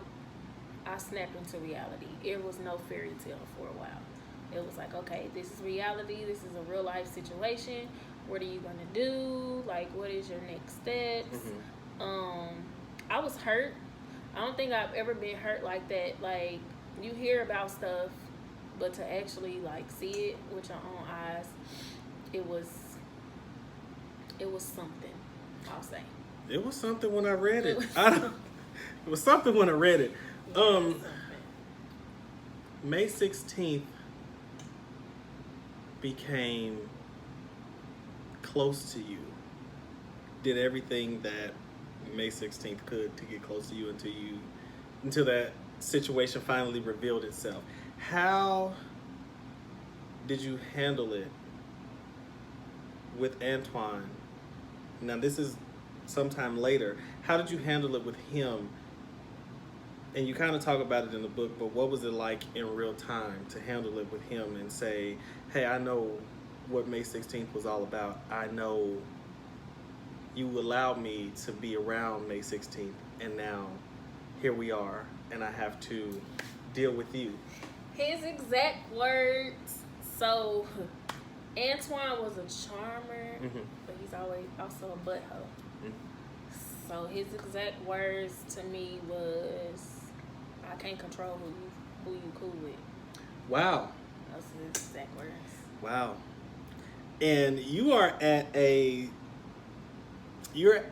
snapped into reality. It was no fairy tale for a while. It was like, okay, this is reality. This is a real life situation. What are you gonna do? Like, what is your next steps? I was hurt. I don't think I've ever been hurt like that. Like, you hear about stuff, but to actually like see it with your own eyes, it was something, I'll say. It was something when I read it. It was something when I read it. May 16th became close to you. Did everything that May 16th could to get close to you until that situation finally revealed itself. How did you handle it with Antoine? Now, this is sometime later. How did you handle it with him? And you kind of talk about it in the book, but what was it like in real time to handle it with him and say, hey, I know what May 16th was all about. I know you allowed me to be around May 16th, and now here we are, and I have to deal with you. His exact words. So, Antoine was a charmer, but he's always also a butthole. So his exact words to me was, "I can't control who you cool with." Wow. Those are his exact words. Wow. And you're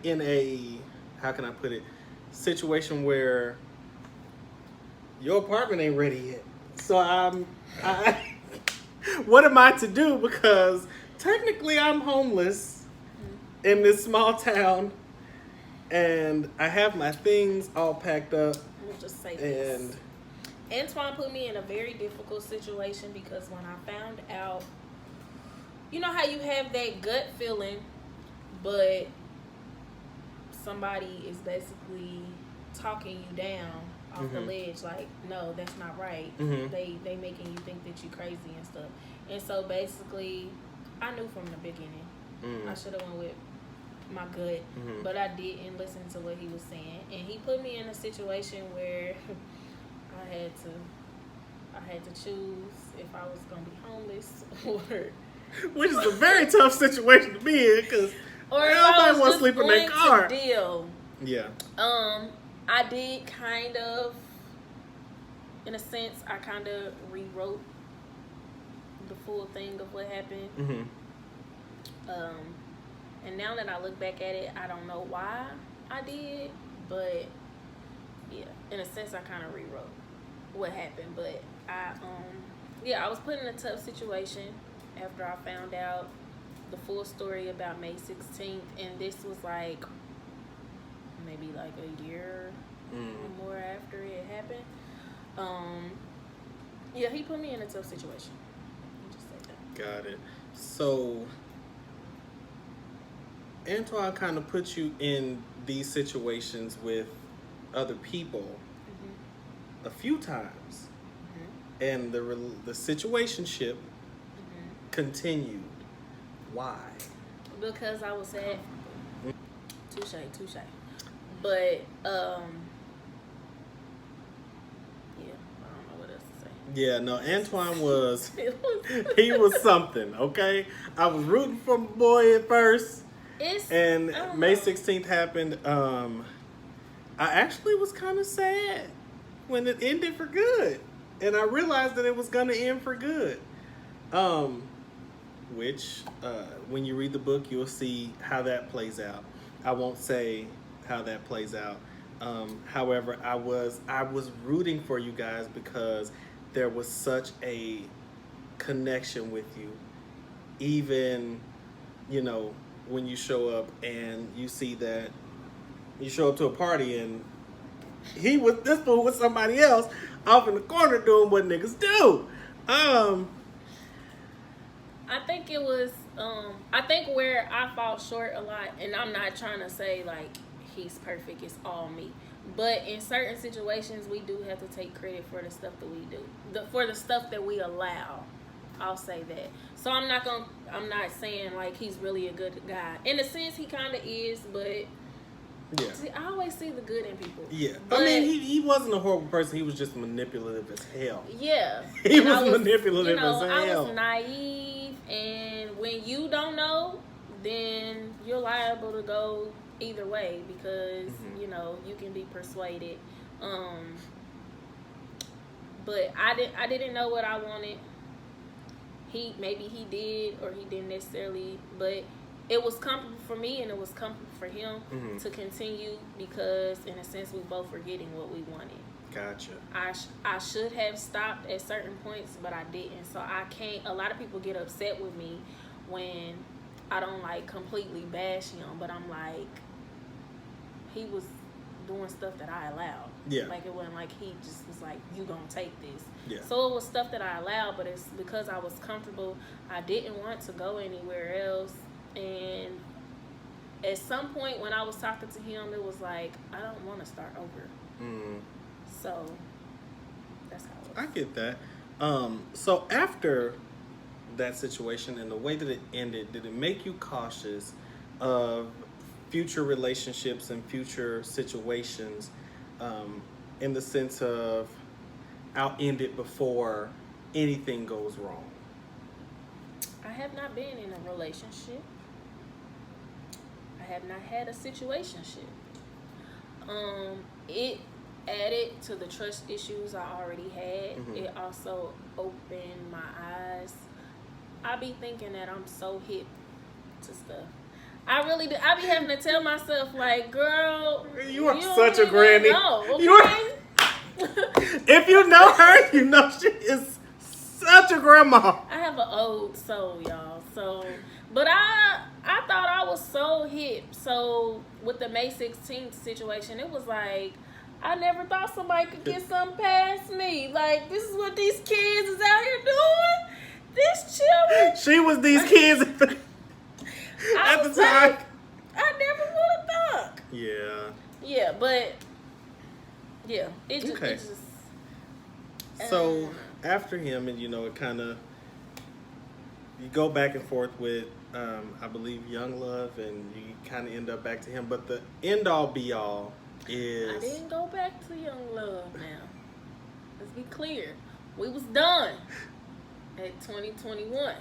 in a, how can I put it, situation where your apartment ain't ready yet. So what am I to do? Because technically I'm homeless in this small town, and I have my things all packed up. We'll just say this. Antoine put me in a very difficult situation because when I found out, you know how you have that gut feeling, but somebody is basically talking you down off the ledge, like, no, that's not right. They making you think that you crazy and stuff. And so basically, I knew from the beginning. I should have went with my gut, but I didn't listen to what he was saying. And he put me in a situation where I had to choose if I was gonna be homeless or, which is a very tough situation to be in, because nobody wants to sleep in their car. Deal. Yeah. I did kind of, in a sense, I kind of rewrote the full thing of what happened. And now that I look back at it, I don't know why I did, but yeah, in a sense, I kind of rewrote what happened. But I was put in a tough situation after I found out the full story about May 16th, and this was like maybe like a year or more after it happened. He put me in a tough situation. I'll just say that. Got it. So Antoine kind of put you in these situations with other people a few times, and the situationship continued. Why? Because I was at touche. But I don't know what else to say. Yeah, no, Antoine was he was something, okay? I was rooting for my boy at first. And May 16th happened. I actually was kind of sad when it ended for good. And I realized that it was going to end for good. Which, when you read the book, you'll see how that plays out. I won't say how that plays out. However, I was rooting for you guys because there was such a connection with you. Even, when you show up and you see that you show up to a party and this fool with somebody else off in the corner doing what niggas do. I think it was, I think where I fall short a lot, and I'm not trying to say like he's perfect, it's all me. But in certain situations, we do have to take credit for the stuff that we do, for the stuff that we allow. I'll say that. So I'm not saying like he's really a good guy. In a sense, he kind of is, but yeah. See, I always see the good in people. Yeah. But, I mean, he wasn't a horrible person. He was just manipulative as hell. Yeah. He was manipulative as hell. I was naive, and when you don't know, then you're liable to go either way because, you can be persuaded. But I didn't know what I wanted. Maybe he did or he didn't necessarily, but it was comfortable for me and it was comfortable for him to continue because in a sense we both were getting what we wanted. Gotcha. I should have stopped at certain points, but I didn't. So I can't, a lot of people get upset with me when I don't like completely bash him, but I'm like, he was doing stuff that I allowed. Yeah. Like it wasn't like he just was like, you gonna take this. Yeah. So it was stuff that I allowed, but it's because I was comfortable. I didn't want to go anywhere else. And at some point when I was talking to him, it was like, I don't want to start over. So that's how it was. I get that. So after that situation and the way that it ended, did it make you cautious of future relationships and future situations, in the sense of, I'll end it before anything goes wrong? I have not been in a relationship. I have not had a situationship. It added to the trust issues I already had. Mm-hmm. It also opened my eyes. I be thinking that I'm so hip to stuff. I really do. I be having to tell myself, like, girl, You are you such a don't granny. even know, okay? You are, if you know her, you know she is such a grandma. I have an old soul, y'all. So, but I thought I was so hip. So with the May 16th situation, it was like I never thought somebody could get something past me. Like, this is what these kids is out here doing. These children. She was these kids at the time. Like, I never would have thought. Yeah. Yeah, but yeah, it just. Okay. It just So after him, and it kind of, you go back and forth with, I believe, Young Love, and you kind of end up back to him. But the end all be all is. I didn't go back to Young Love now. Let's be clear. We was done at 2021.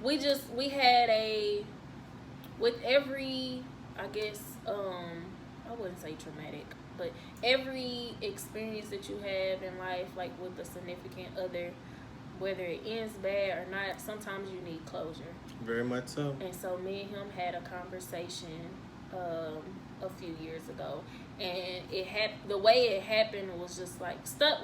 We had with every, I guess, I wouldn't say traumatic, but every experience that you have in life, like with a significant other, whether it ends bad or not, sometimes you need closure. Very much so. And so me and him had a conversation a few years ago, and the way it happened was just like stuff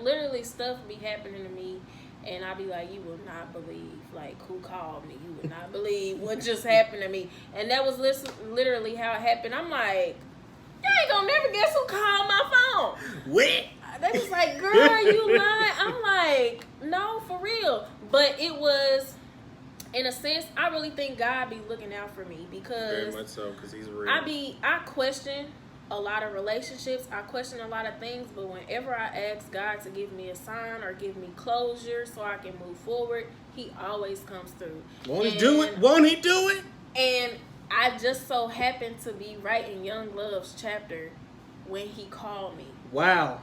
be happening to me, and I'd be like, you will not believe, like, who called me. You would not believe what just happened to me. And that was literally how it happened. I'm like, you ain't gonna never guess who called my phone. What? They was like, girl, you lying. I'm like, no, for real. But it was, in a sense, I really think God be looking out for me, because Very much so, because he's real. I question a lot of relationships. I question a lot of things, but whenever I ask God to give me a sign or give me closure so I can move forward, he always comes through. Won't he do it? Won't he do it? And I just so happened to be right in Young Love's chapter when he called me. Wow.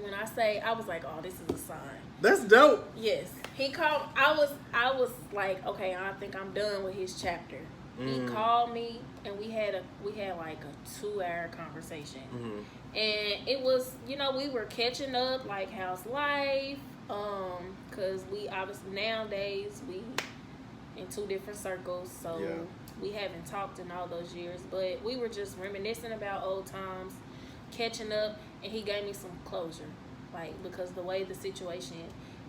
When I say, I was like, oh, this is a sign. That's dope. Yes. He called. I was like, okay, I think I'm done with his chapter. He called me, and we had like a 2-hour conversation. And it was, we were catching up, like, how's life? Because we obviously nowadays we in 2 different circles, so we haven't talked in all those years. But we were just reminiscing about old times, catching up, and he gave me some closure, like, because the way the situation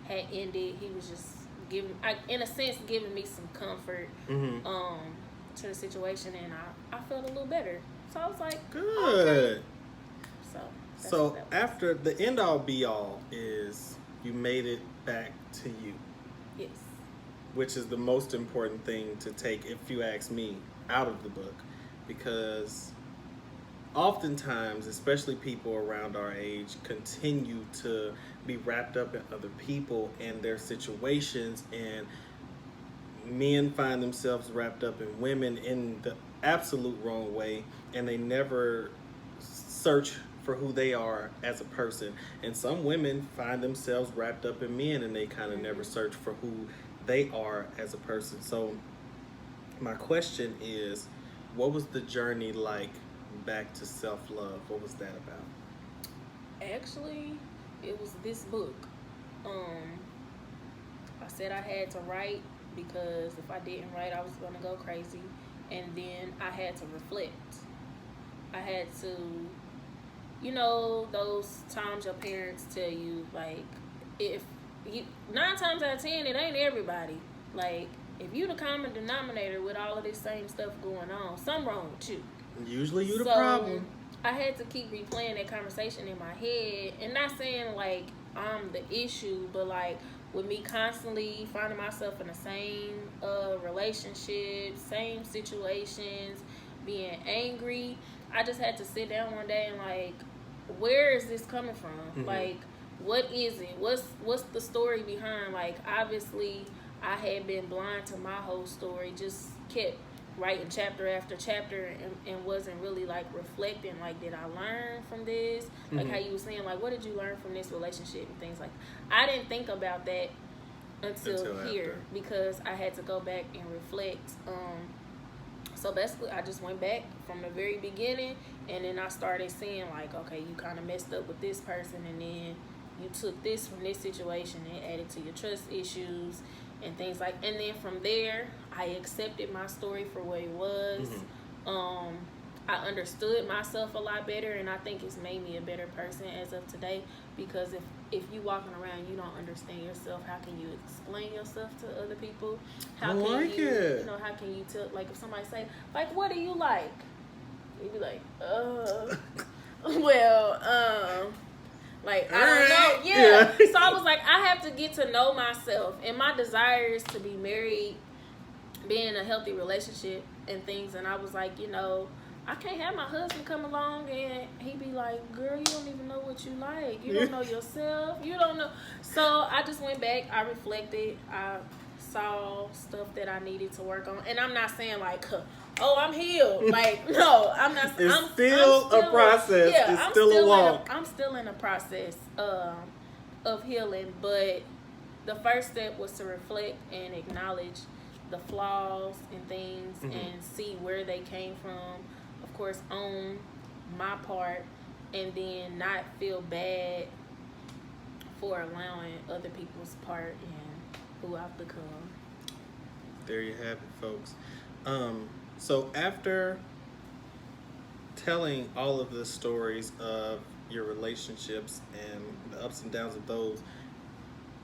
had ended, he was just giving me some comfort to the situation, and I felt a little better. So I was like, good. Okay. So after the end all be all is you made it back to you. Yes. Which is the most important thing to take, if you ask me, out of the book, because oftentimes, especially people around our age, continue to be wrapped up in other people and their situations, and men find themselves wrapped up in women in the absolute wrong way, and they never search for who they are as a person. And some women find themselves wrapped up in men, and they kind of never search for who they are as a person. So my question is, what was the journey like back to self-love? What was that about? Actually, it was this book. I said I had to write, because if I didn't write, I was going to go crazy. And then I had to reflect. I had to, those times your parents tell you, like, if you, 9 times out of 10, it ain't everybody. Like, if you the common denominator with all of this same stuff going on, something wrong with you. Usually you the problem. I had to keep replaying that conversation in my head, and not saying like I'm the issue, but like with me constantly finding myself in the same relationships, same situations, being angry, I just had to sit down one day and like, where is this coming from? Like, what is it? What's the story behind? Like, obviously I had been blind to my whole story, just kept writing chapter after chapter and wasn't really like reflecting, like, did I learn from this? Like how you were saying, like, what did you learn from this relationship and things like that. I didn't think about that until here after. because I had to go back and reflect. So basically, I just went back from the very beginning, and then I started seeing, like, okay, you kind of messed up with this person, and then you took this from this situation and added to your trust issues and things like. And then from there, I accepted my story for what it was. I understood myself a lot better, and I think it's made me a better person as of today. Because if you walking around, you don't understand yourself, how can you explain yourself to other people? How can you, it. you know, how can you tell, like, if somebody say, like, what do you like? You be like, well, like, I don't know. Yeah. So I was like, I have to get to know myself, and my desire is to be married, be in a healthy relationship and things. And I was like, you know, I can't have my husband come along and he be like, girl, you don't even know what you like. You don't know yourself. You don't know. So I just went back. I reflected. I saw stuff that I needed to work on. And I'm not saying like, oh, I'm healed. Like, no, I'm not. It's still a process. Yeah, it's still a walk. I'm still in a process of healing. But the first step was to reflect and acknowledge the flaws and things and see where they came from. Of course, own my part, and then not feel bad for allowing other people's part in who I've become. There you have it, folks. So after telling all of the stories of your relationships and the ups and downs of those,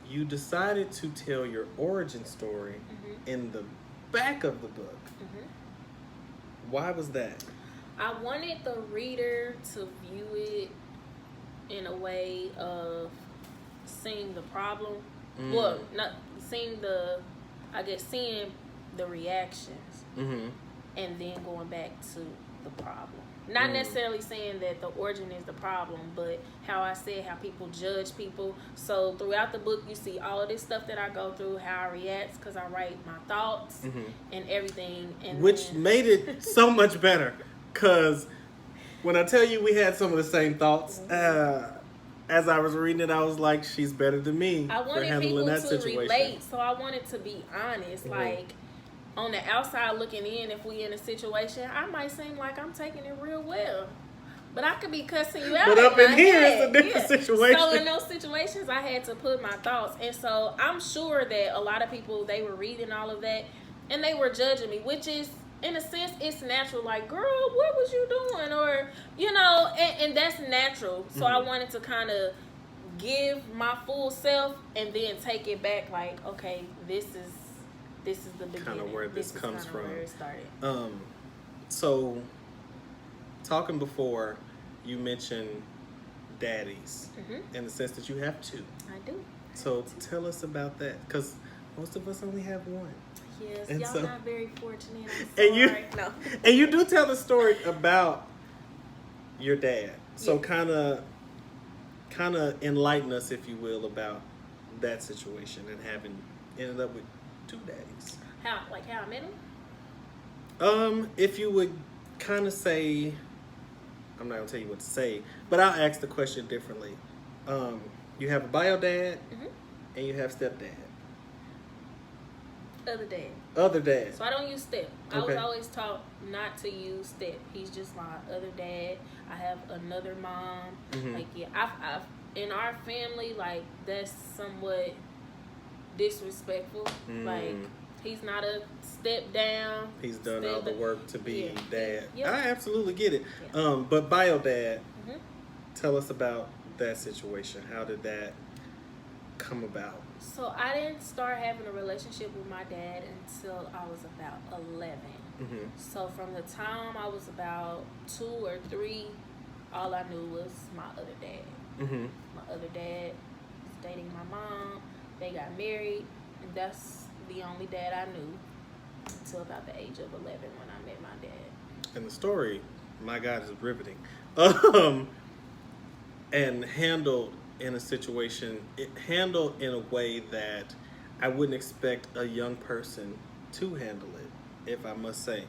you decided to tell your origin story in the back of the book. Why was that? I wanted the reader to view it in a way of seeing the problem. Well, not seeing seeing the reactions, and then going back to the problem. Not necessarily saying that the origin is the problem, but how I said how people judge people. So throughout the book, you see all of this stuff that I go through, how I react, because I write my thoughts and everything. And which made it so much better, because when I tell you we had some of the same thoughts, as I was reading it, I was like, she's better than me I for wanted handling people that to situation. relate, so I wanted to be honest. Like, on the outside looking in, if we in a situation, I might seem like I'm taking it real well, but I could be cussing you out. But up in here, head. it's a different situation. So in those situations, I had to put my thoughts, and so I'm sure that a lot of people, they were reading all of that, and they were judging me, which is, in a sense, it's natural. Like, girl, what was you doing? Or, you know, and that's natural. So I wanted to kind of give my full self and then take it back. Like, okay, this is the beginning. Kind of where this comes from. Where it started. So, talking before, you mentioned daddies, in the sense that you have two. I do. So tell us about that, because most of us only have one. Yes, And y'all so- not very fortunate. I'm And you- sorry. No. And you do tell the story about your dad. So kind of enlighten us, if you will, about that situation and having ended up with two daddies. How I met him? If you would kind of say, I'm not gonna tell you what to say, but I'll ask the question differently. You have a bio dad, and you have stepdad. Other dad. So I don't use step. I was Okay. always taught not to use step. He's just my other dad. I have another mom. Like, yeah, I've in our family, like, that's somewhat disrespectful. Like, he's not a step down. He's done all the work to be dad. Yeah. I absolutely get it. But bio dad, tell us about that situation. How did that come about? So I didn't start having a relationship with my dad until I was about 11. So from the time I was about 2 or 3, all I knew was my other dad. My other dad was dating my mom. They got married, and that's the only dad I knew until about the age of 11 when I met my dad. And the story, my God, is riveting. And handled in a way that I wouldn't expect a young person to handle it. if I must say.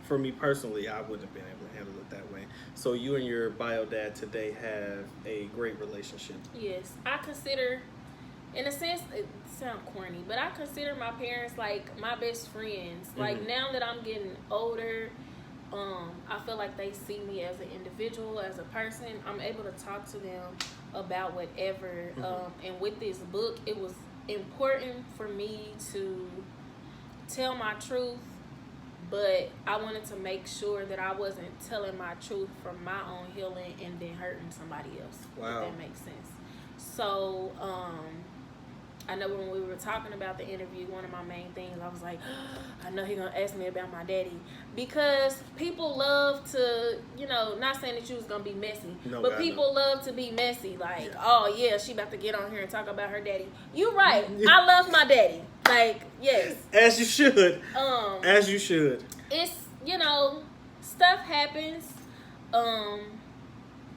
For me personally, I wouldn't have been able to handle it that way. So you and your bio dad today have a great relationship. Yes, I consider, in a sense, it sounds corny, but I consider my parents like my best friends. Like now that I'm getting older, I feel like they see me as an individual, as a person. I'm able to talk to them about whatever. And with this book, it was important for me to tell my truth, but I wanted to make sure that I wasn't telling my truth from my own healing and then hurting somebody else. Wow. If that makes sense. So, I know when we were talking about the interview, one of my main things, I was like, I know he's going to ask me about my daddy. Because people love to, not saying that you was going to be messy, but people love to be messy. Like, oh, yeah, she about to get on here and talk about her daddy. You right. I love my daddy. Like, yes. As you should. As you should. It's, stuff happens.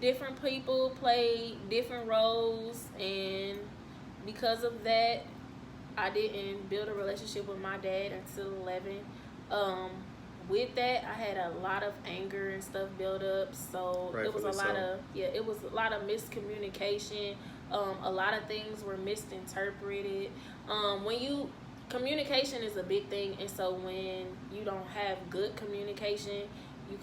Different people play different roles, and because of that, I didn't build a relationship with my dad until 11. With that, I had a lot of anger and stuff build up. So it was a lot of miscommunication. A lot of things were misinterpreted. Communication is a big thing, and so when you don't have good communication, you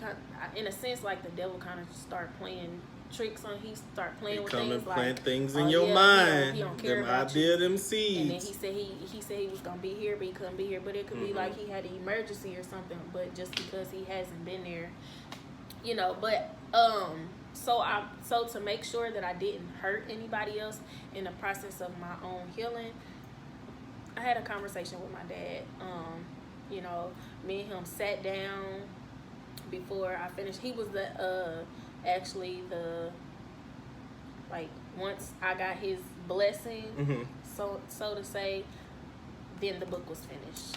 in a sense, like the devil kind of start playing tricks on. He start playing with things plant like things in your mind. He don't care them about idea, you. Them seeds. And then he said he was gonna be here, but he couldn't be here. But it could be like he had an emergency or something. But just because he hasn't been there, But so to make sure that I didn't hurt anybody else in the process of my own healing, I had a conversation with my dad. Me and him sat down before I finished. He was once I got his blessing, so to say, then the book was finished.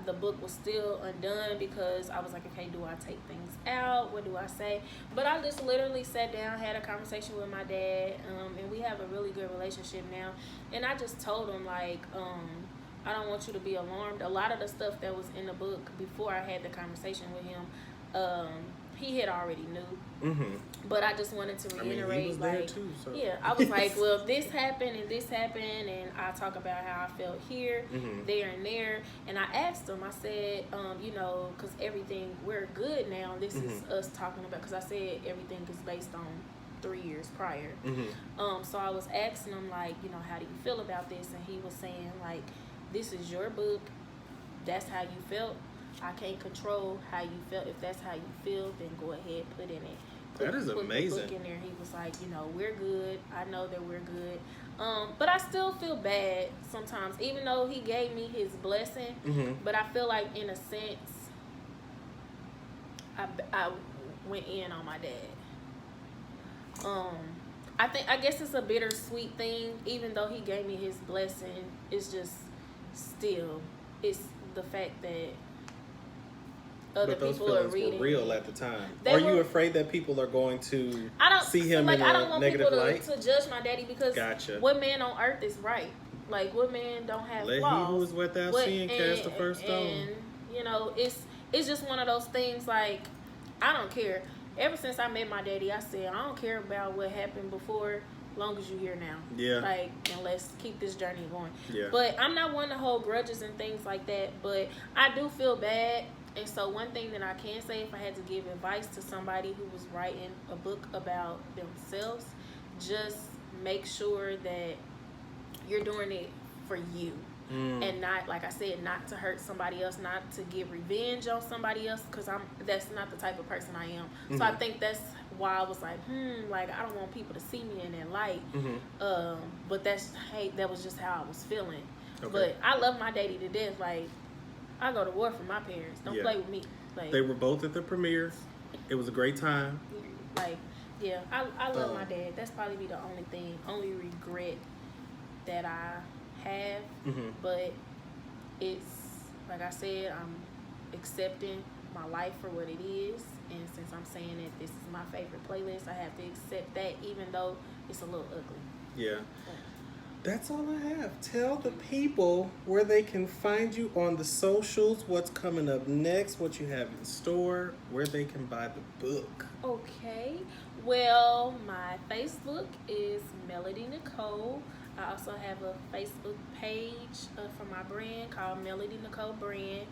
The book was still undone because I was like, okay, do I take things out? What do I say? But I just literally sat down, had a conversation with my dad, and we have a really good relationship now. And I just told him, I don't want you to be alarmed. A lot of the stuff that was in the book before I had the conversation with him, he had already knew. But I just wanted to reiterate, he was there too, so. Yeah, I was like, well, this happened, and I talk about how I felt here, there, and there. And I asked him, I said, because everything, we're good now. This is us talking about, because I said everything is based on 3 years prior. So I was asking him, how do you feel about this? And he was saying, this is your book. That's how you felt. I can't control how you felt. If that's how you feel, then go ahead, put in it. That is amazing. Put the book in there. He was like, we're good. I know that we're good. But I still feel bad sometimes, even though he gave me his blessing. But I feel like, in a sense, I went in on my dad. I guess it's a bittersweet thing. Even though he gave me his blessing, it's just still, it's the fact that other but those people are feelings reading were real at the time. They Are were, you afraid that people are going to see him in I don't a want negative people light? to judge my daddy, because Gotcha. What man on earth is right? What man don't have Let flaws? he who is without sin cast the first stone. And it's just one of those things. I don't care. Ever since I met my daddy, I said, I don't care about what happened before, long as you're here now. Yeah. And let's keep this journey going. Yeah. But I'm not one to hold grudges and things like that. But I do feel bad. And so one thing that I can say, if I had to give advice to somebody who was writing a book about themselves, just make sure that you're doing it for you. And not, like I said, not to hurt somebody else, not to get revenge on somebody else, because that's not the type of person I am. So I think that's why I was like, I don't want people to see me in that light. But that was just how I was feeling. Okay. But I love my daddy to death. I go to war for my parents. Don't play with me. They were both at the premiere. It was a great time. I love my dad. That's probably the only regret that I have. But it's, like I said, I'm accepting my life for what it is. And since I'm saying that this is my favorite playlist, I have to accept that, even though it's a little ugly. Yeah. That's all I have. Tell the people where they can find you on the socials, what's coming up next, what you have in store, where they can buy the book. Okay. Well, my Facebook is Melodi Nicole. I also have a Facebook page for my brand called Melodi Nicole Brand.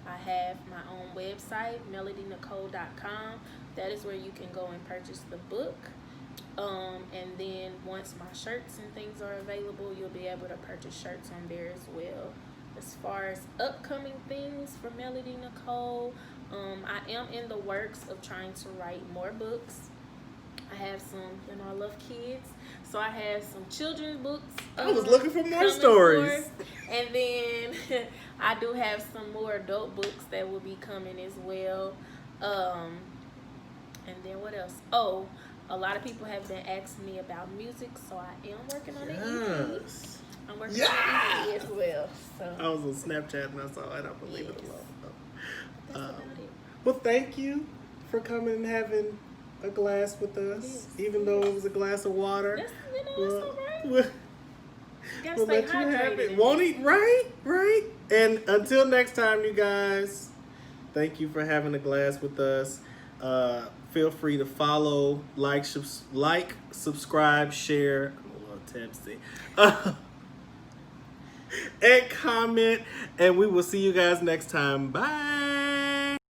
I have my own website, melodinicole.com. That is where you can go and purchase the book. And then once my shirts and things are available, you'll be able to purchase shirts on there as well. As far as upcoming things for Melodi Nicole, I am in the works of trying to write more books. I have some, I love kids, so I have some children's books. I was looking for more coming stories. forth. And then I do have some more adult books that will be coming as well. And then what else? Oh, a lot of people have been asking me about music, so I am working on an EP. I'm working on an EP as well. So I was on Snapchat and I saw it. I don't believe it alone. that's about it. Well, thank you for coming and having a glass with us, even though it was a glass of water. That's, that's all right. We'll Gotta let stay you have hydrated. it. Won't he? Right. And until next time, you guys, thank you for having a glass with us. Feel free to follow, like, subscribe, share. I'm a little tipsy. And comment. And we will see you guys next time. Bye.